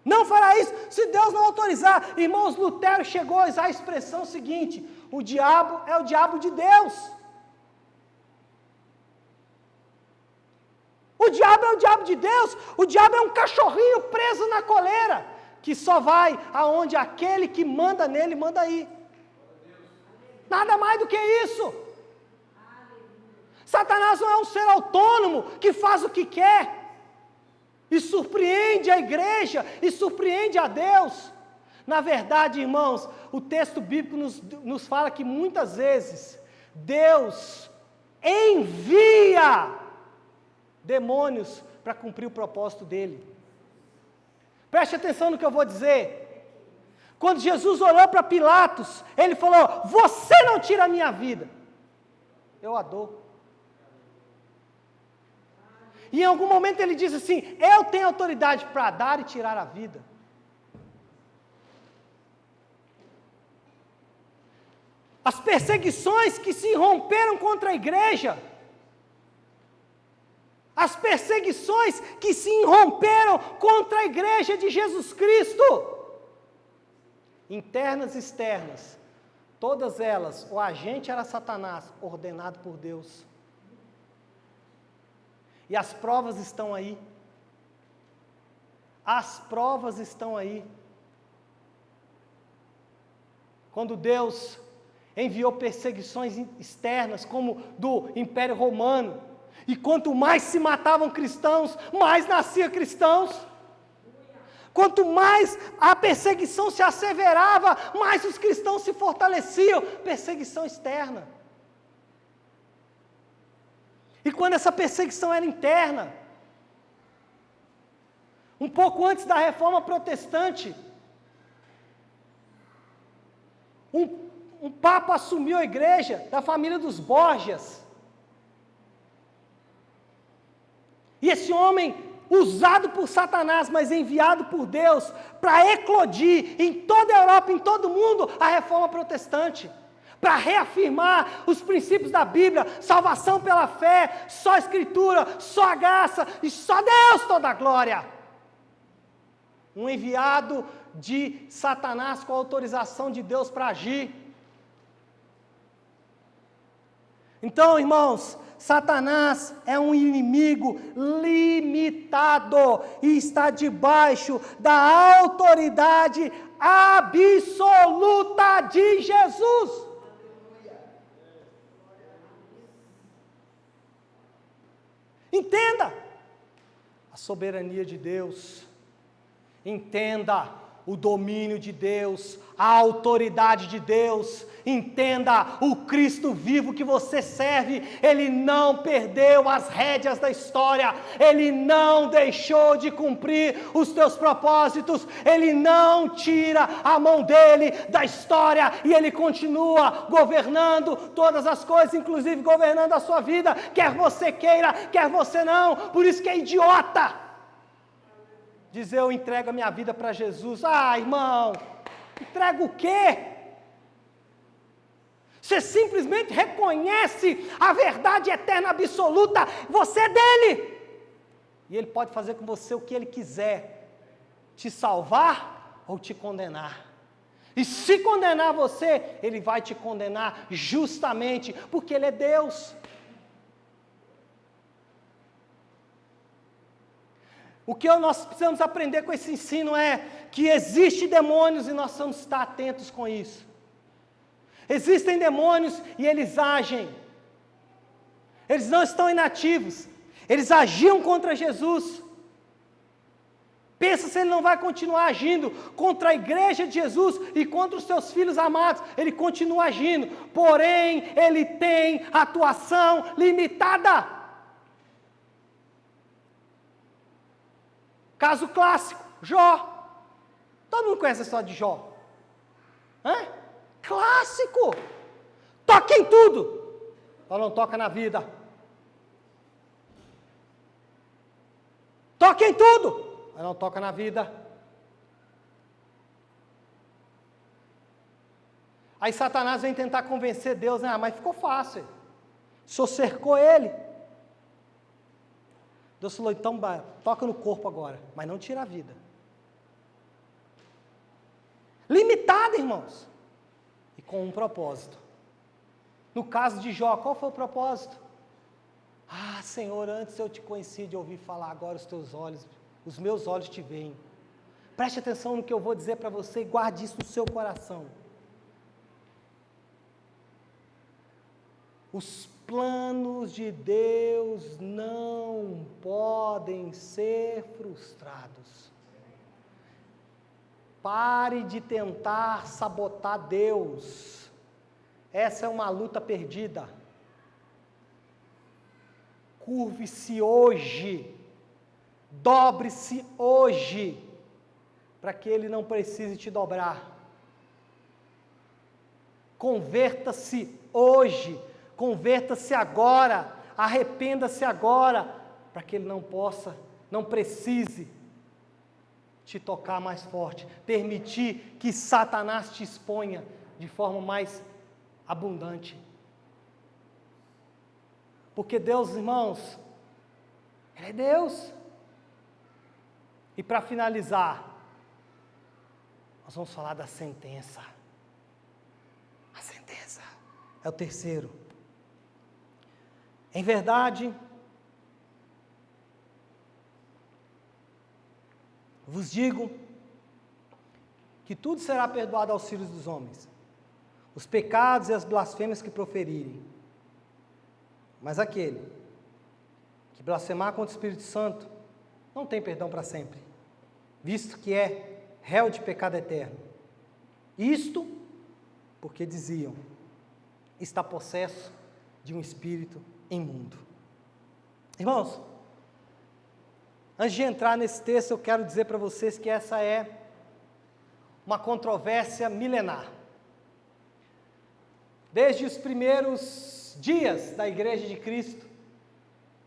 Não fará isso se Deus não autorizar. Irmãos, Lutero chegou a usar a expressão seguinte, o diabo é o diabo de Deus. O diabo é o diabo de Deus, o diabo é um cachorrinho preso na coleira, que só vai aonde aquele que manda nele manda ir. Nada mais do que isso. Satanás não é um ser autônomo que faz o que quer e surpreende a igreja e surpreende a Deus. Na verdade, irmãos, o texto bíblico nos fala que muitas vezes Deus envia demônios para cumprir o propósito dele. Preste atenção no que eu vou dizer. Quando Jesus olhou para Pilatos, ele falou, você não tira a minha vida, eu a dou. E em algum momento ele diz assim, eu tenho autoridade para dar e tirar a vida. As perseguições que se romperam contra a igreja, as perseguições que se irromperam contra a igreja de Jesus Cristo, internas e externas, todas elas, o agente era Satanás, ordenado por Deus. E as provas estão aí. As provas estão aí. Quando Deus enviou perseguições externas, como do Império Romano, e quanto mais se matavam cristãos, mais nasciam cristãos. Quanto mais a perseguição se asseverava, mais os cristãos se fortaleciam. Perseguição externa. E quando essa perseguição era interna, um pouco antes da Reforma Protestante, um papa assumiu a igreja da família dos Borgias. E esse homem, usado por Satanás, mas enviado por Deus, para eclodir em toda a Europa, em todo o mundo, a Reforma Protestante. Para reafirmar os princípios da Bíblia, salvação pela fé, só Escritura, só a graça e só Deus toda a glória. Um enviado de Satanás com autorização de Deus para agir. Então, irmãos, Satanás é um inimigo limitado e está debaixo da autoridade absoluta de Jesus. Entenda a soberania de Deus, entenda o domínio de Deus, a autoridade de Deus. Entenda, o Cristo vivo que você serve, Ele não perdeu as rédeas da história, Ele não deixou de cumprir os teus propósitos, Ele não tira a mão dEle da história, e Ele continua governando todas as coisas, inclusive governando a sua vida, quer você queira, quer você não. Por isso que é idiota dizer: eu entrego a minha vida para Jesus. Ah, irmão, entrega o quê? Você simplesmente reconhece a verdade eterna absoluta, você é dele, e Ele pode fazer com você o que Ele quiser, te salvar ou te condenar. E se condenar você, Ele vai te condenar justamente porque Ele é Deus. O que nós precisamos aprender com esse ensino é que existem demônios e nós precisamos estar atentos com isso. Existem demônios e eles agem. Eles não estão inativos. Eles agiam contra Jesus. Pensa se ele não vai continuar agindo contra a igreja de Jesus e contra os seus filhos amados. Ele continua agindo, porém ele tem atuação limitada. Caso clássico, Jó. Todo mundo conhece a história de Jó. Clássico. Toca em tudo, só não toca na vida. Toca em tudo, mas não toca na vida. Aí Satanás vem tentar convencer Deus, né? Mas ficou fácil. O Senhor cercou ele. Deus falou: então toca no corpo agora, mas não tira a vida. Limitada, irmãos. E com um propósito. No caso de Jó, qual foi o propósito? Ah, Senhor, antes eu te conheci de ouvir falar, agora os meus olhos te veem. Preste atenção no que eu vou dizer para você e guarde isso no seu coração. Os planos de Deus não podem ser frustrados. Pare de tentar sabotar Deus. Essa é uma luta perdida. Curve-se hoje, dobre-se hoje, para que Ele não precise te dobrar. Converta-se hoje, converta-se agora, arrependa-se agora, para que Ele não precise te tocar mais forte, permitir que Satanás te exponha de forma mais abundante. Porque Deus, irmãos, Ele é Deus. E para finalizar, nós vamos falar da sentença. A sentença é o terceiro. Em verdade, vos digo que tudo será perdoado aos filhos dos homens, os pecados e as blasfêmias que proferirem. Mas aquele que blasfemar contra o Espírito Santo não tem perdão para sempre, visto que é réu de pecado eterno. Isto porque diziam: está possesso de um espírito imundo. Irmãos, antes de entrar nesse texto, eu quero dizer para vocês que essa é uma controvérsia milenar. Desde os primeiros dias da Igreja de Cristo,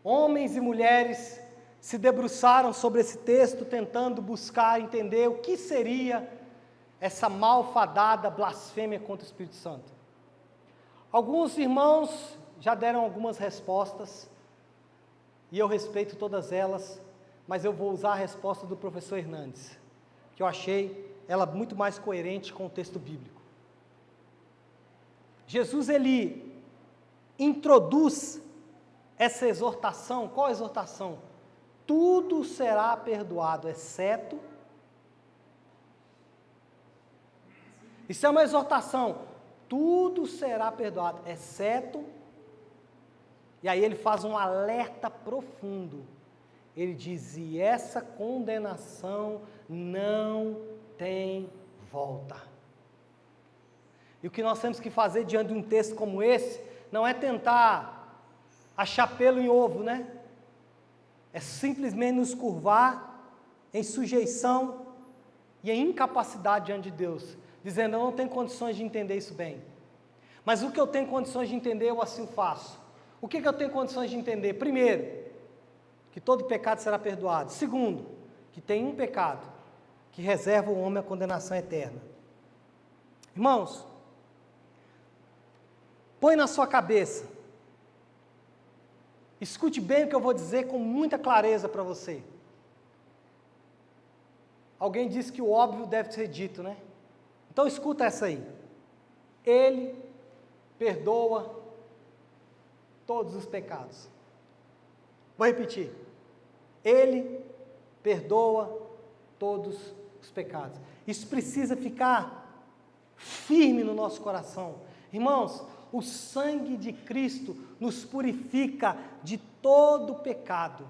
homens e mulheres se debruçaram sobre esse texto, tentando buscar entender o que seria essa malfadada blasfêmia contra o Espírito Santo. Alguns irmãos já deram algumas respostas, e eu respeito todas elas, mas eu vou usar a resposta do professor Hernandes, que eu achei ela muito mais coerente com o texto bíblico. Jesus, ele introduz essa exortação. Qual a exortação? Tudo será perdoado, exceto... Isso é uma exortação. Tudo será perdoado, exceto... E aí ele faz um alerta profundo. Ele diz: e essa condenação não tem volta. E o que nós temos que fazer diante de um texto como esse, não é tentar achar pelo em ovo, né? É simplesmente nos curvar em sujeição e em incapacidade diante de Deus, dizendo, eu não tenho condições de entender isso bem. Mas o que eu tenho condições de entender, eu assim faço. O que eu tenho condições de entender? Primeiro, que todo pecado será perdoado. Segundo, que tem um pecado que reserva o homem à condenação eterna. Irmãos, põe na sua cabeça, escute bem o que eu vou dizer com muita clareza para você. Alguém disse que o óbvio deve ser dito, né? Então escuta essa aí. Ele perdoa todos os pecados. Vou repetir. Ele perdoa todos os pecados. Isso precisa ficar firme no nosso coração. Irmãos, o sangue de Cristo nos purifica de todo pecado.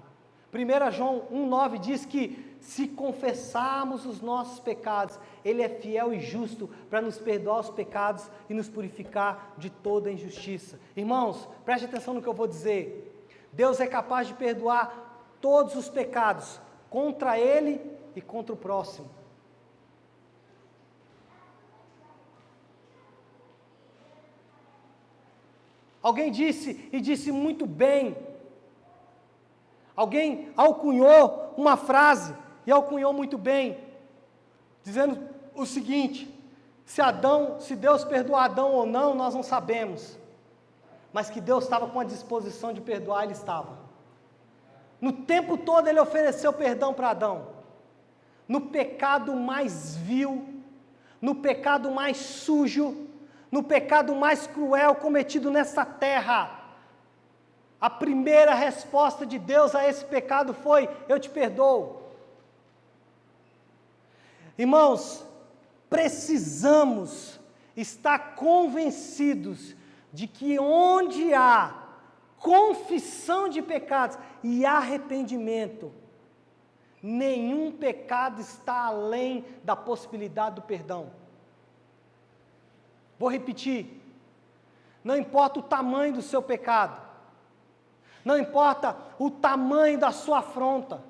1 João 1,9 diz que se confessarmos os nossos pecados, Ele é fiel e justo para nos perdoar os pecados e nos purificar de toda injustiça. Irmãos, preste atenção no que eu vou dizer. Deus é capaz de perdoar todos os pecados contra Ele e contra o próximo. Alguém disse, e disse muito bem, alguém alcunhou uma frase, e alcunhou muito bem, dizendo o seguinte, se Deus perdoou Adão ou não, nós não sabemos, mas que Deus estava com a disposição de perdoar, Ele estava. No tempo todo Ele ofereceu perdão para Adão, no pecado mais vil, no pecado mais sujo, no pecado mais cruel cometido nessa terra, a primeira resposta de Deus a esse pecado foi, eu te perdoo. Irmãos, precisamos estar convencidos de que onde há confissão de pecados e arrependimento, nenhum pecado está além da possibilidade do perdão. Vou repetir, não importa o tamanho do seu pecado, não importa o tamanho da sua afronta,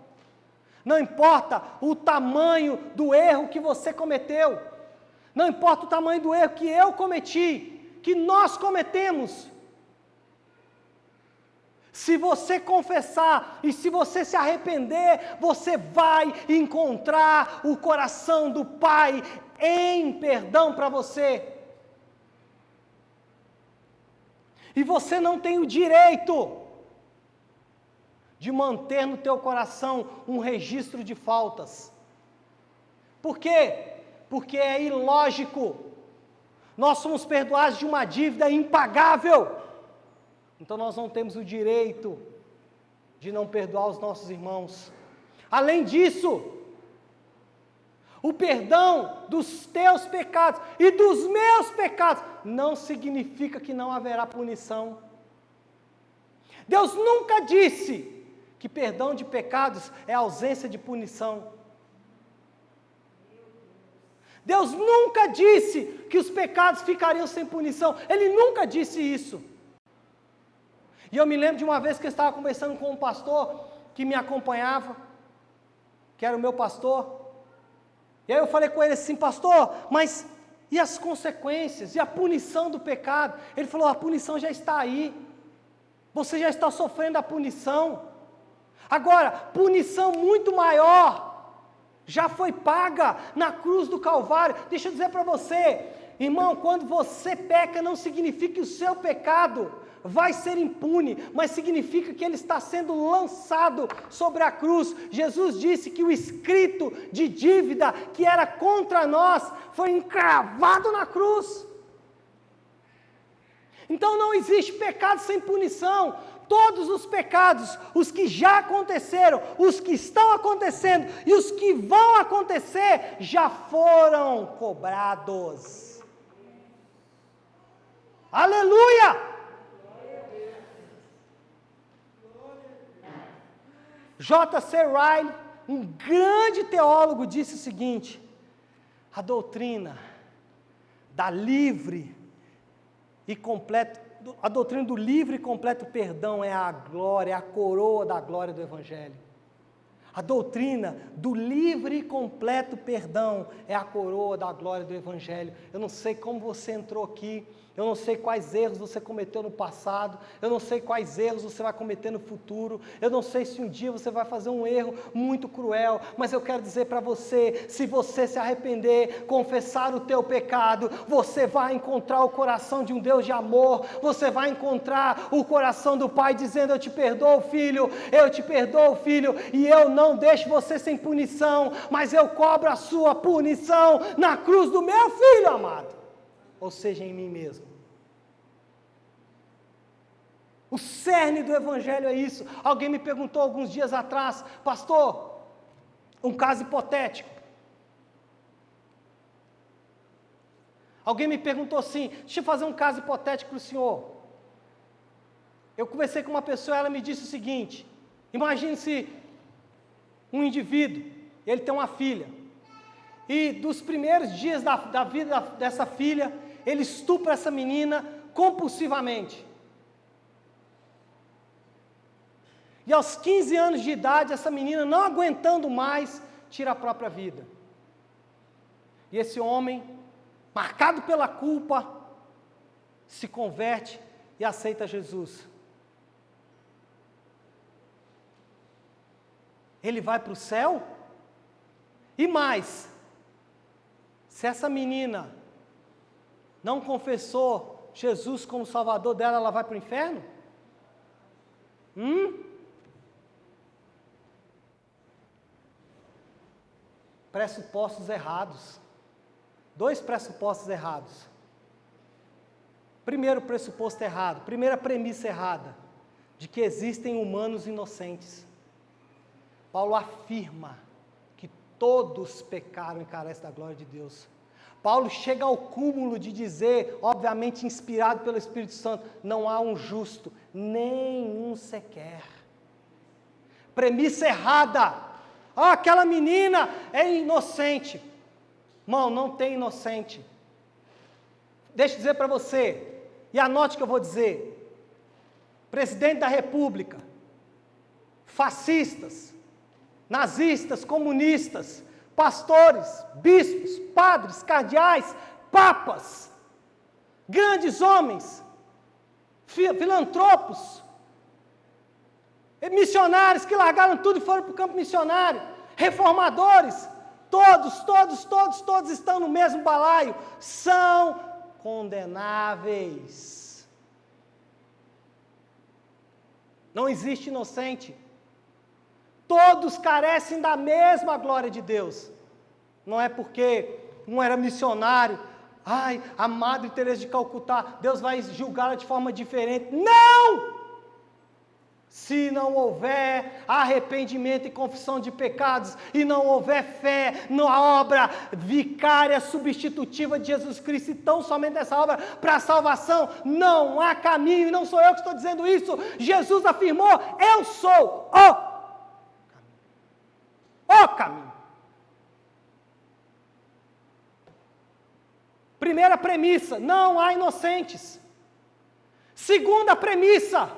não importa o tamanho do erro que você cometeu, não importa o tamanho do erro que eu cometi, que nós cometemos. Se você confessar e se você se arrepender, você vai encontrar o coração do Pai em perdão para você. E você não tem o direito de manter no teu coração um registro de faltas. Por quê? Porque é ilógico. Nós somos perdoados de uma dívida impagável. Então nós não temos o direito de não perdoar os nossos irmãos. Além disso, o perdão dos teus pecados e dos meus pecados não significa que não haverá punição. Deus nunca disse que perdão de pecados é ausência de punição. Deus nunca disse que os pecados ficariam sem punição. Ele nunca disse isso. E eu me lembro de uma vez que eu estava conversando com um pastor que me acompanhava, que era o meu pastor. E aí eu falei com ele assim, pastor, mas e as consequências? E a punição do pecado? Ele falou, a punição já está aí. Você já está sofrendo a punição. Agora, punição muito maior já foi paga na cruz do Calvário. Deixa eu dizer para você, irmão, quando você peca não significa que o seu pecado vai ser impune, mas significa que ele está sendo lançado sobre a cruz. Jesus disse que o escrito de dívida que era contra nós foi encravado na cruz. Então não existe pecado sem punição. Todos os pecados, os que já aconteceram, os que estão acontecendo e os que vão acontecer, já foram cobrados. Aleluia! J.C. Ryle, um grande teólogo, disse o seguinte: A doutrina da livre e completo, a doutrina do livre e completo perdão é a glória, é a coroa da glória do Evangelho. A doutrina do livre e completo perdão é a coroa da glória do Evangelho. Eu não sei como você entrou aqui, eu não sei quais erros você cometeu no passado, eu não sei quais erros você vai cometer no futuro, eu não sei se um dia você vai fazer um erro muito cruel, mas eu quero dizer para você, se você se arrepender, confessar o teu pecado, você vai encontrar o coração de um Deus de amor, você vai encontrar o coração do Pai dizendo, eu te perdoo, filho, e eu não deixo você sem punição, mas eu cobro a sua punição na cruz do meu filho amado. Ou seja, em mim mesmo. O cerne do Evangelho é isso. Alguém me perguntou alguns dias atrás, pastor, um caso hipotético. Alguém me perguntou assim, deixa eu fazer um caso hipotético para o senhor. Eu conversei com uma pessoa, ela me disse o seguinte, imagine-se um indivíduo, ele tem uma filha, e dos primeiros dias da vida dessa filha, ele estupra essa menina compulsivamente. E aos 15 anos de idade, essa menina, não aguentando mais, tira a própria vida. E esse homem, marcado pela culpa, se converte e aceita Jesus. Ele vai para o céu? E mais, se essa menina não confessou Jesus como Salvador dela, ela vai para o inferno? Pressupostos errados. 2 pressupostos errados. Primeiro pressuposto errado, primeira premissa errada, de que existem humanos inocentes. Paulo afirma que todos pecaram e carecem da glória de Deus. Paulo chega ao cúmulo de dizer, obviamente inspirado pelo Espírito Santo, não há um justo, nenhum sequer. Premissa errada. Aquela menina é inocente. Irmão, não tem inocente. Deixa eu dizer para você, e anote o que eu vou dizer. Presidente da República, fascistas, nazistas, comunistas, pastores, bispos, padres, cardeais, papas, grandes homens, filantropos, missionários que largaram tudo e foram para o campo missionário, reformadores, todos estão no mesmo balaio, são condenáveis. Não existe inocente. Todos carecem da mesma glória de Deus. Não é porque um era missionário, a Madre Teresa de Calcutá, Deus vai julgá-la de forma diferente. Não! Se não houver arrependimento e confissão de pecados, e não houver fé na obra vicária substitutiva de Jesus Cristo, e tão somente essa obra para a salvação, não há caminho, e não sou eu que estou dizendo isso, Jesus afirmou, eu sou o caminho. Primeira premissa, não há inocentes. Segunda premissa,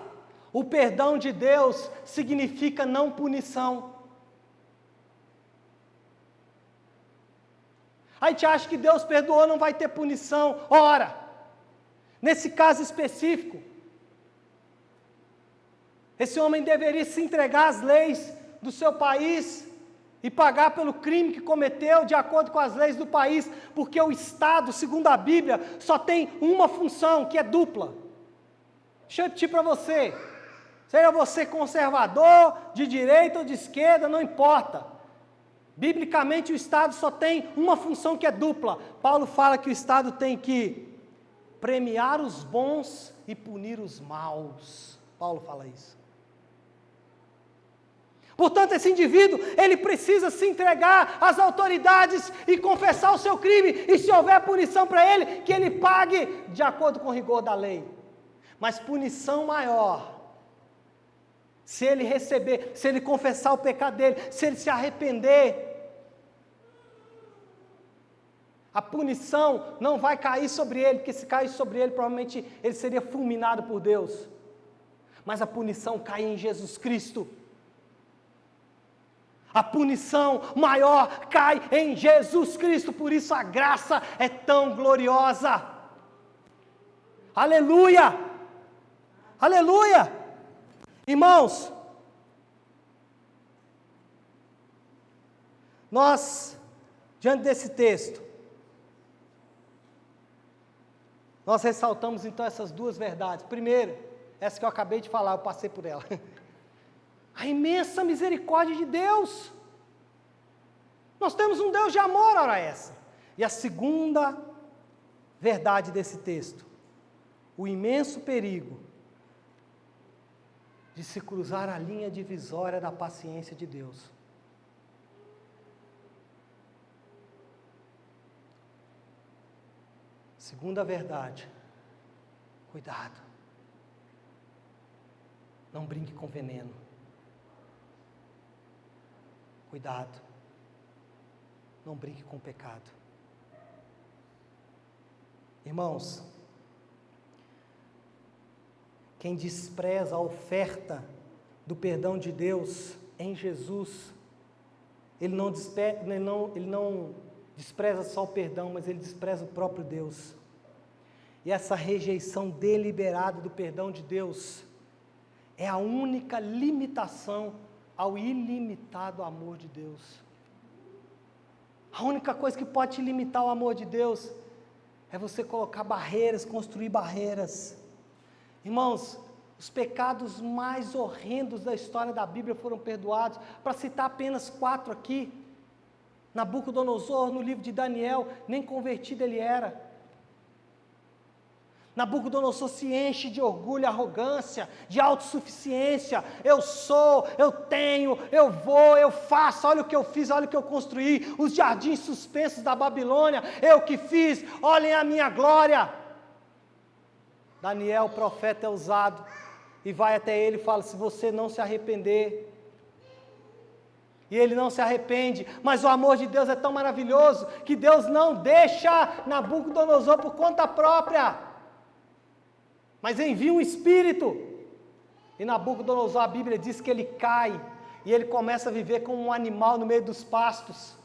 o perdão de Deus significa não punição. A gente acha que Deus perdoou, não vai ter punição. Ora, nesse caso específico, esse homem deveria se entregar às leis do seu país e pagar pelo crime que cometeu de acordo com as leis do país, porque o Estado, segundo a Bíblia, só tem uma função, que é dupla. Deixa eu repetir para você, seja você conservador, de direita ou de esquerda, não importa. Biblicamente o Estado só tem uma função que é dupla. Paulo fala que o Estado tem que premiar os bons e punir os maus. Paulo fala isso. Portanto, esse indivíduo, ele precisa se entregar às autoridades e confessar o seu crime, e se houver punição para ele, que ele pague de acordo com o rigor da lei. Mas punição maior, se ele receber, se ele confessar o pecado dele, se ele se arrepender, A punição não vai cair sobre ele, porque se cair sobre ele, provavelmente ele seria fulminado por Deus. Mas a punição cai em Jesus Cristo. A punição maior cai em Jesus Cristo, por isso a graça é tão gloriosa. Aleluia! Aleluia! Irmãos, nós, diante desse texto, nós ressaltamos então essas duas verdades. Primeiro, essa que eu acabei de falar, eu passei por ela. A imensa misericórdia de Deus. Nós temos um Deus de amor, ora essa. E a segunda verdade desse texto, o imenso perigo de se cruzar a linha divisória da paciência de Deus. Segunda verdade, cuidado. Não brinque com veneno. Cuidado. Não brinque com o pecado. Irmãos, quem despreza a oferta do perdão de Deus em Jesus, ele não despreza só o perdão, mas ele despreza o próprio Deus. E essa rejeição deliberada do perdão de Deus é a única limitação ao ilimitado amor de Deus. A única coisa que pode te limitar o amor de Deus é você colocar barreiras, construir barreiras. Irmãos, os pecados mais horrendos da história da Bíblia foram perdoados. Para citar apenas 4 aqui, Nabucodonosor, no livro de Daniel, nem convertido ele era. Nabucodonosor se enche de orgulho, arrogância, de autossuficiência. Eu sou, eu tenho, eu vou, eu faço, olha o que eu fiz, olha o que eu construí, os jardins suspensos da Babilônia, eu que fiz, olhem a minha glória. Daniel, o profeta, é usado e vai até ele e fala: se você não se arrepender, e ele não se arrepende, mas o amor de Deus é tão maravilhoso, que Deus não deixa Nabucodonosor por conta própria, mas envia um espírito, e Nabucodonosor, a Bíblia diz que ele cai, e ele começa a viver como um animal no meio dos pastos.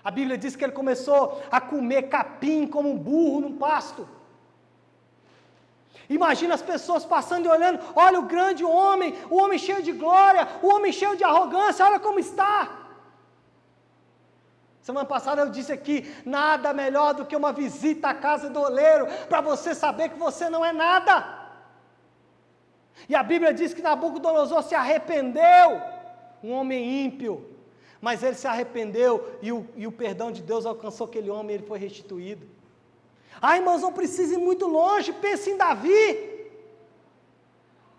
A Bíblia diz que ele começou a comer capim como um burro num pasto. Imagina as pessoas passando e olhando: olha o grande homem, o homem cheio de glória, o homem cheio de arrogância, olha como está. Semana passada eu disse aqui, nada melhor do que uma visita à casa do oleiro, para você saber que você não é nada. E a Bíblia diz que Nabucodonosor se arrependeu, um homem ímpio, mas ele se arrependeu e o perdão de Deus alcançou aquele homem e ele foi restituído. Irmãos, não precisa ir muito longe, pense em Davi.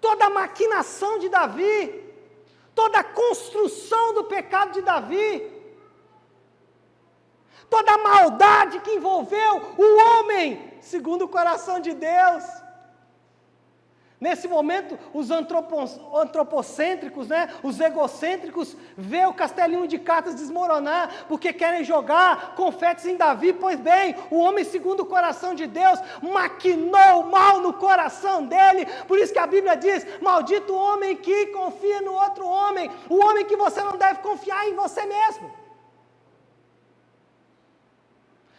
Toda a maquinação de Davi, toda a construção do pecado de Davi, toda a maldade que envolveu o homem, segundo o coração de Deus. Nesse momento, os antropocêntricos, os egocêntricos, vê o castelinho de cartas desmoronar, porque querem jogar confetes em Davi. Pois bem, o homem segundo o coração de Deus, maquinou o mal no coração dele. Por isso que a Bíblia diz: maldito o homem que confia no outro homem, o homem que você não deve confiar em você mesmo.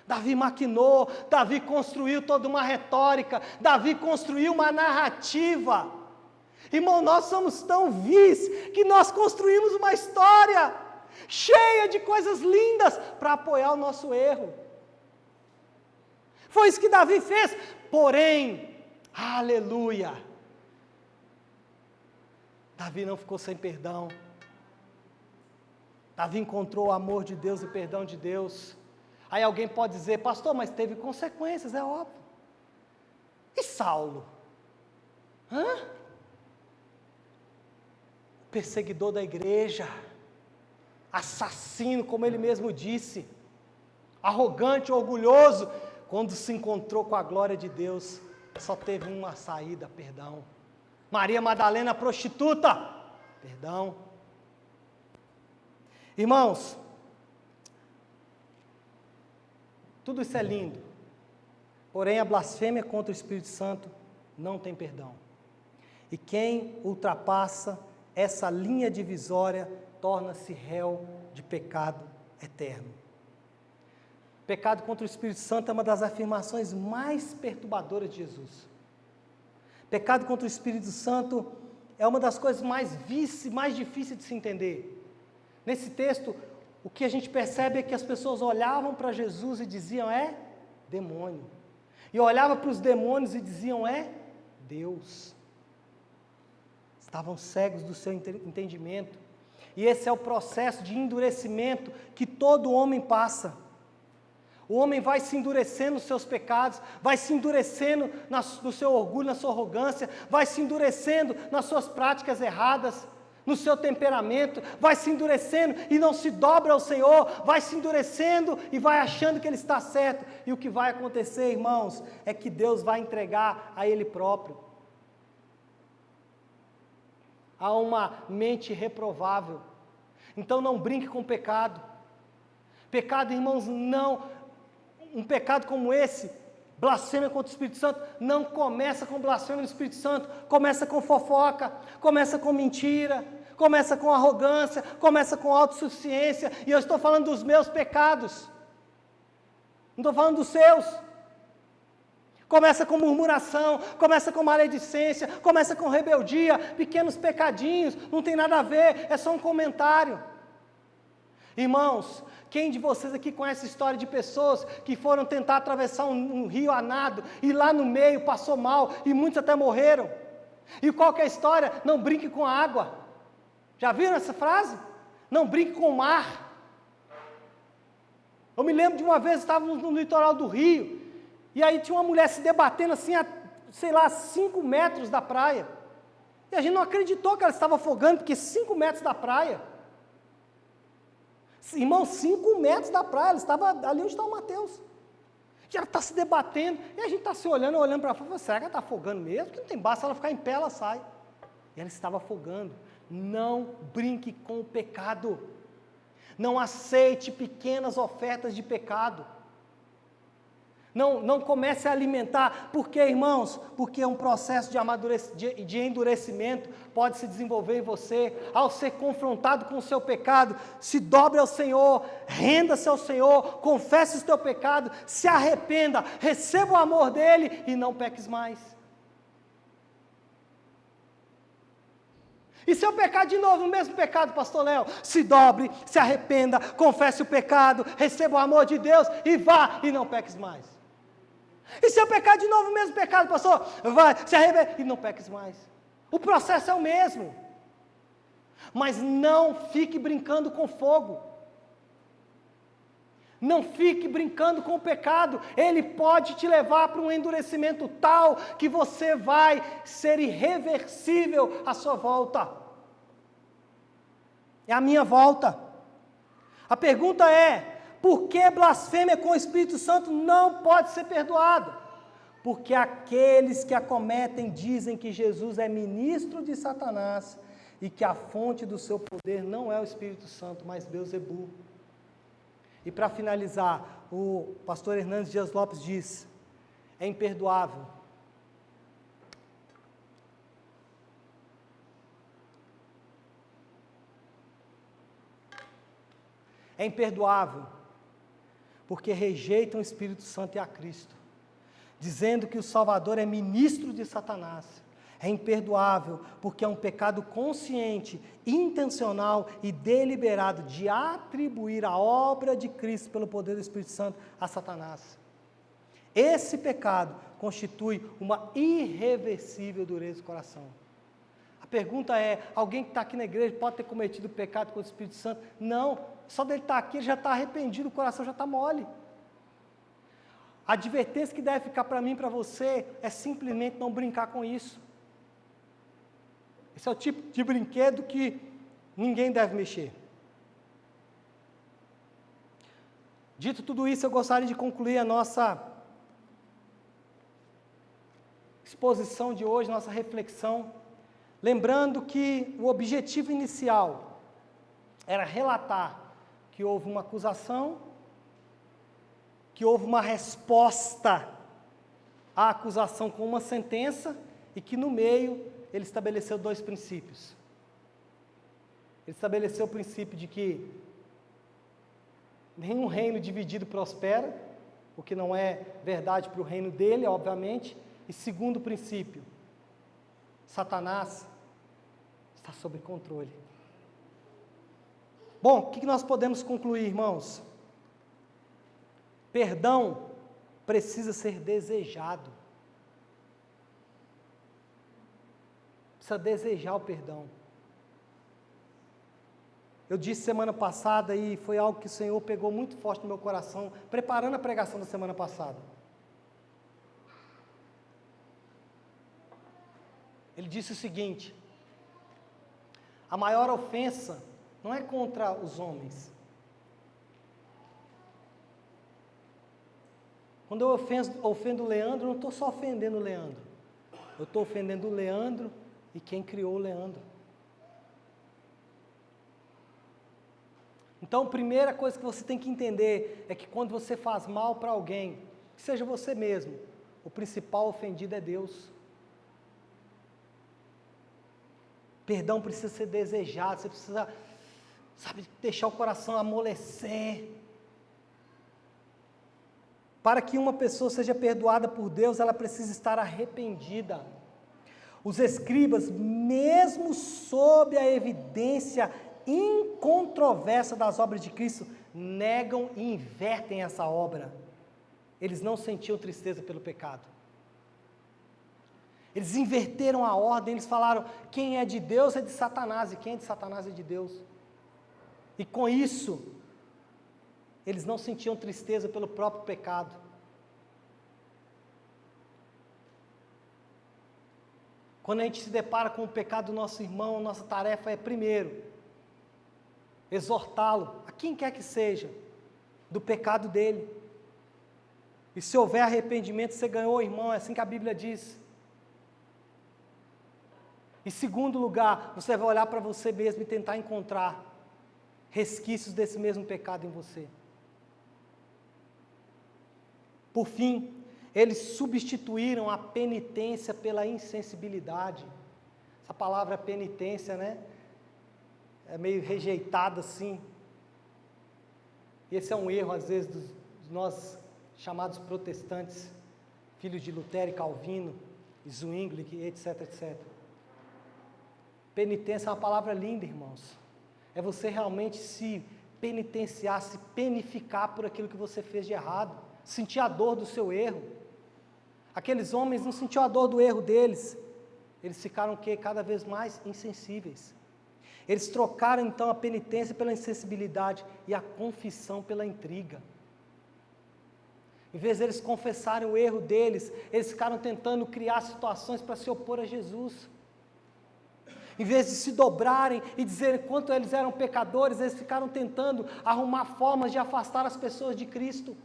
Davi maquinou, Davi construiu toda uma retórica, Davi construiu uma narrativa. Irmão, nós somos tão vis que nós construímos uma história cheia de coisas lindas para apoiar o nosso erro. Foi isso que Davi fez, porém, aleluia, Davi não ficou sem perdão. Davi encontrou o amor de Deus e o perdão de Deus. Aí alguém pode dizer: pastor, mas teve consequências, é óbvio. E Saulo? Perseguidor da igreja, assassino, como ele mesmo disse, arrogante, orgulhoso, quando se encontrou com a glória de Deus, só teve uma saída: perdão. Maria Madalena, prostituta, perdão. Irmãos, Tudo isso é lindo. Porém, a blasfêmia contra o Espírito Santo não tem perdão. E quem ultrapassa essa linha divisória torna-se réu de pecado eterno. Pecado contra o Espírito Santo é uma das afirmações mais perturbadoras de Jesus. Pecado contra o Espírito Santo é uma das coisas mais difíceis de se entender. Nesse texto, o que a gente percebe é que as pessoas olhavam para Jesus e diziam, é demônio. E olhavam para os demônios e diziam, é Deus. Estavam cegos do seu entendimento. E esse é o processo de endurecimento que todo homem passa. O homem vai se endurecendo nos seus pecados, vai se endurecendo no seu orgulho, na sua arrogância, vai se endurecendo nas suas práticas erradas, no seu temperamento, vai se endurecendo e não se dobra ao Senhor, vai se endurecendo e vai achando que Ele está certo. E o que vai acontecer, irmãos, é que Deus vai entregar a Ele próprio. Há uma mente reprovável. Então não brinque com o pecado. Pecado, irmãos, um pecado como esse, blasfêmia contra o Espírito Santo, não começa com blasfêmia no Espírito Santo, começa com fofoca, começa com mentira, começa com arrogância, começa com autossuficiência, e eu estou falando dos meus pecados, não estou falando dos seus. Começa com murmuração, começa com maledicência, começa com rebeldia, pequenos pecadinhos, não tem nada a ver, é só um comentário. Irmãos, quem de vocês aqui conhece a história de pessoas que foram tentar atravessar um rio a nado e lá no meio passou mal e muitos até morreram? E qual que é a história? Não brinque com a água. Já viram essa frase? Não brinque com o mar. Eu me lembro de uma vez, estávamos no litoral do Rio, e aí tinha uma mulher se debatendo assim, a, 5 metros da praia. E a gente não acreditou que ela estava afogando, porque 5 metros da praia. Irmão, 5 metros da praia, ela estava ali onde está o Mateus. E ela está se debatendo, e a gente está se olhando para fora, será que ela está afogando mesmo? Porque não tem basta ela ficar em pé, ela sai. E ela estava afogando. Não brinque com o pecado. Não aceite pequenas ofertas de pecado. Não comece a alimentar. Por quê, irmãos? Porque um processo de endurecimento pode se desenvolver em você. Ao ser confrontado com o seu pecado, se dobre ao Senhor, renda-se ao Senhor, confesse o teu pecado, se arrependa, receba o amor dEle e não peques mais. E se eu pecar de novo, no mesmo pecado, pastor Léo, se dobre, se arrependa, confesse o pecado, receba o amor de Deus e vá e não peques mais. E se eu pecar de novo o mesmo pecado, pastor, vai, se arrependa e não peques mais. O processo é o mesmo. Mas não fique brincando com fogo. Não fique brincando com o pecado. Ele pode te levar para um endurecimento tal que você vai ser irreversível à sua volta. É a minha volta. A pergunta é: por que blasfêmia com o Espírito Santo não pode ser perdoada? Porque aqueles que a cometem dizem que Jesus é ministro de Satanás e que a fonte do seu poder não é o Espírito Santo, mas Beelzebu. E para finalizar, o pastor Hernandes Dias Lopes diz: é imperdoável. É imperdoável, porque rejeitam o Espírito Santo e a Cristo, dizendo que o Salvador é ministro de Satanás. É imperdoável, porque é um pecado consciente, intencional e deliberado de atribuir a obra de Cristo pelo poder do Espírito Santo a Satanás. Esse pecado constitui uma irreversível dureza do coração. A pergunta é: alguém que está aqui na igreja pode ter cometido pecado contra o Espírito Santo? Não, só dele estar aqui ele já está arrependido, o coração já está mole. A advertência que deve ficar para mim e para você é simplesmente não brincar com isso. Esse é o tipo de brinquedo que ninguém deve mexer. Dito tudo isso, eu gostaria de concluir a nossa exposição de hoje, nossa reflexão, lembrando que o objetivo inicial era relatar que houve uma acusação, que houve uma resposta à acusação com uma sentença e que no meio ele estabeleceu dois princípios. Ele estabeleceu o princípio de que nenhum reino dividido prospera, o que não é verdade para o reino dele, obviamente. E segundo princípio, Satanás está sob controle. Bom, o que nós podemos concluir, irmãos? Perdão precisa ser desejado. Precisa desejar o perdão. Eu disse semana passada e foi algo que o Senhor pegou muito forte no meu coração, preparando a pregação da semana passada. Ele disse o seguinte: a maior ofensa não é contra os homens. Quando eu ofendo o Leandro, eu não estou só ofendendo o Leandro. Eu estou ofendendo o Leandro e quem criou o Leandro. Então, a primeira coisa que você tem que entender é que quando você faz mal para alguém, que seja você mesmo, o principal ofendido é Deus. Perdão precisa ser desejado, você precisa, deixar o coração amolecer. Para que uma pessoa seja perdoada por Deus, ela precisa estar arrependida. Os escribas, mesmo sob a evidência incontroversa das obras de Cristo, negam e invertem essa obra. Eles não sentiam tristeza pelo pecado. Eles inverteram a ordem, eles falaram, quem é de Deus é de Satanás, e quem é de Satanás é de Deus. E com isso, eles não sentiam tristeza pelo próprio pecado. Quando a gente se depara com o pecado do nosso irmão, nossa tarefa é, primeiro, exortá-lo, a quem quer que seja, do pecado dele. E se houver arrependimento, você ganhou, irmão, é assim que a Bíblia diz. Em segundo lugar, você vai olhar para você mesmo e tentar encontrar resquícios desse mesmo pecado em você. Por fim, eles substituíram a penitência pela insensibilidade. Essa palavra penitência, né? É meio rejeitada assim. E esse é um erro, às vezes, dos nós chamados protestantes, filhos de Lutero e Calvino, e Zwingli, etc, etc. Penitência é uma palavra linda, irmãos. É você realmente se penitenciar, se penificar por aquilo que você fez de errado, sentir a dor do seu erro. Aqueles homens não sentiam a dor do erro deles, eles ficaram o quê? Cada vez mais insensíveis. Eles trocaram então a penitência pela insensibilidade e a confissão pela intriga. Em vez de eles confessarem o erro deles, eles ficaram tentando criar situações para se opor a Jesus. Em vez de se dobrarem e dizerem quanto eles eram pecadores, eles ficaram tentando arrumar formas de afastar as pessoas de Cristo.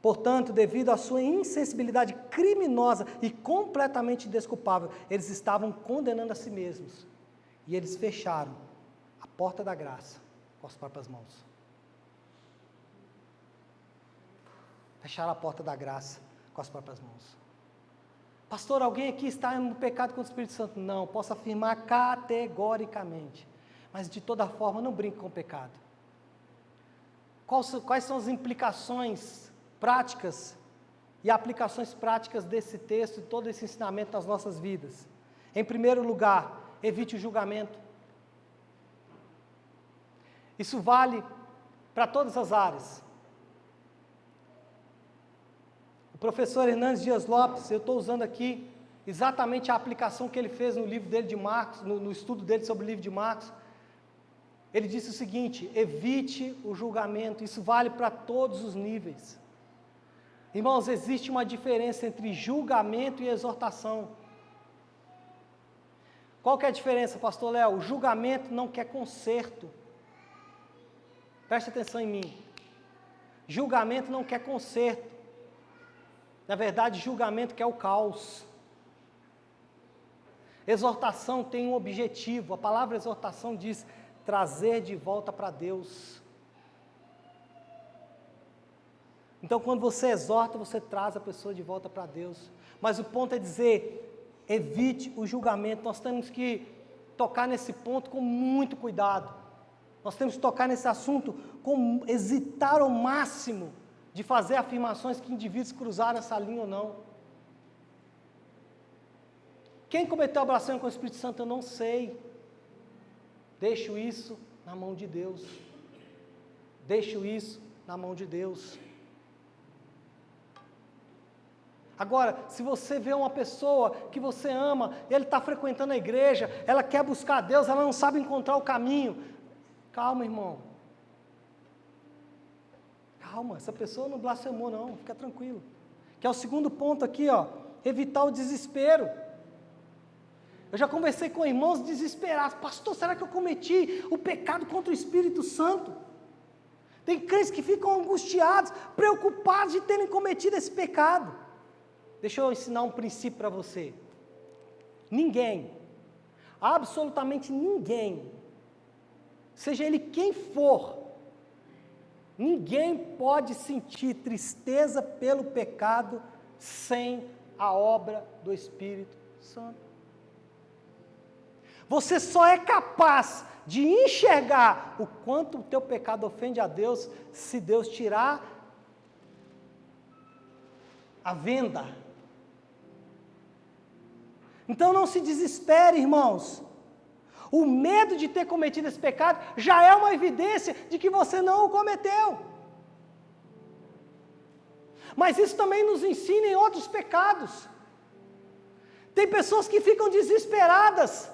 Portanto, devido à sua insensibilidade criminosa e completamente desculpável, eles estavam condenando a si mesmos. E eles fecharam a porta da graça com as próprias mãos. Fecharam a porta da graça com as próprias mãos. Pastor, alguém aqui está no pecado contra o Espírito Santo? Não, posso afirmar categoricamente. Mas de toda forma, não brinque com o pecado. Quais são as implicações práticas e aplicações práticas desse texto e todo esse ensinamento nas nossas vidas? Em primeiro lugar, evite o julgamento. Isso vale para todas as áreas. O professor Hernandes Dias Lopes, eu estou usando aqui exatamente a aplicação que ele fez no livro dele de Marcos, no estudo dele sobre o livro de Marcos. Ele disse o seguinte: evite o julgamento. Isso vale para todos os níveis. Irmãos, existe uma diferença entre julgamento e exortação. Qual que é a diferença, pastor Léo? O julgamento não quer conserto. Preste atenção em mim. Julgamento não quer conserto. Na verdade, julgamento quer o caos. Exortação tem um objetivo. A palavra exortação diz trazer de volta para Deus. Então, quando você exorta, você traz a pessoa de volta para Deus. Mas o ponto é dizer, evite o julgamento. Nós temos que tocar nesse ponto com muito cuidado. Nós temos que tocar nesse assunto com hesitar ao máximo de fazer afirmações que indivíduos cruzaram essa linha ou não. Quem cometeu a blasfêmia com o Espírito Santo, eu não sei. Deixo isso na mão de Deus. Deixo isso na mão de Deus. Agora, se você vê uma pessoa que você ama, ele está frequentando a igreja, ela quer buscar a Deus, ela não sabe encontrar o caminho. Calma, irmão. Calma, essa pessoa não blasfemou não, fica tranquilo. Que é o segundo ponto aqui, ó, evitar o desespero. Eu já conversei com irmãos desesperados. Pastor, será que eu cometi o pecado contra o Espírito Santo? Tem crentes que ficam angustiados, preocupados de terem cometido esse pecado. Deixa eu ensinar um princípio para você. Ninguém, absolutamente ninguém, seja ele quem for, ninguém pode sentir tristeza pelo pecado sem a obra do Espírito Santo. Você só é capaz de enxergar o quanto o teu pecado ofende a Deus se Deus tirar a venda. Então não se desespere, irmãos. O medo de ter cometido esse pecado já é uma evidência de que você não o cometeu. Mas isso também nos ensina em outros pecados. Tem pessoas que ficam desesperadas.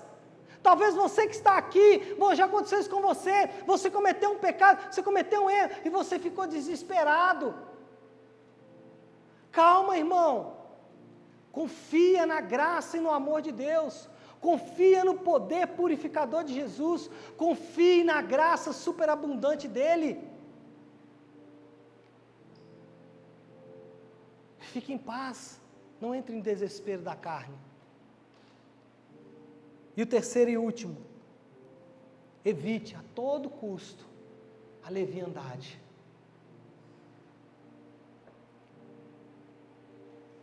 Talvez você que está aqui, já aconteceu isso com você, você cometeu um pecado, você cometeu um erro e você ficou desesperado. Calma, irmão. Confia na graça e no amor de Deus. Confia no poder purificador de Jesus. Confie na graça superabundante dEle. Fique em paz. Não entre em desespero da carne. E o terceiro e último. Evite a todo custo a leviandade.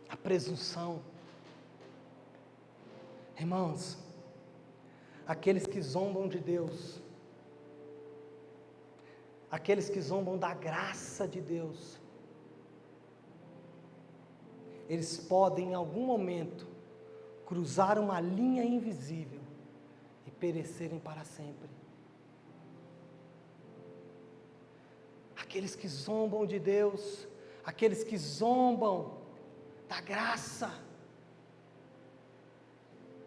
A presunção. Irmãos, aqueles que zombam de Deus, aqueles que zombam da graça de Deus, eles podem em algum momento cruzar uma linha invisível e perecerem para sempre. Aqueles que zombam de Deus, aqueles que zombam da graça,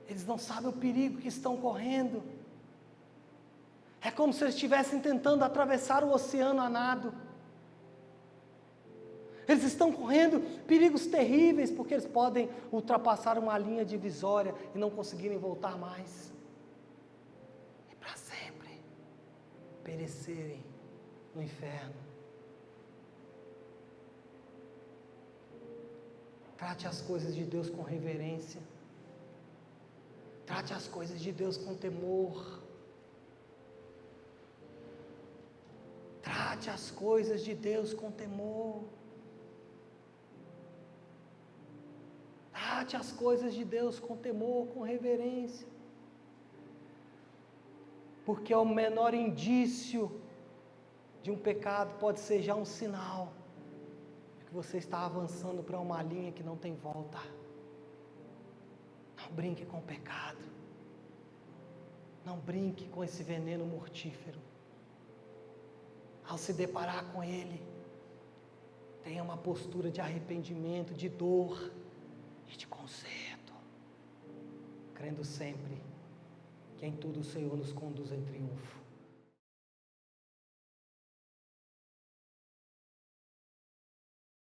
eles não sabem o perigo que estão correndo. É como se eles estivessem tentando atravessar o oceano a nado. Eles estão correndo perigos terríveis, porque eles podem ultrapassar uma linha divisória e não conseguirem voltar mais. E para sempre perecerem no inferno. Trate as coisas de Deus com reverência. Trate as coisas de Deus com temor. Trate as coisas de Deus com temor. Trate as coisas de Deus com temor, com reverência. Porque o menor indício de um pecado pode ser já um sinal de que você está avançando para uma linha que não tem volta. Não brinque com o pecado. Não brinque com esse veneno mortífero. Ao se deparar com ele, tenha uma postura de arrependimento, de dor e de conserto, crendo sempre que em tudo o Senhor nos conduz em triunfo.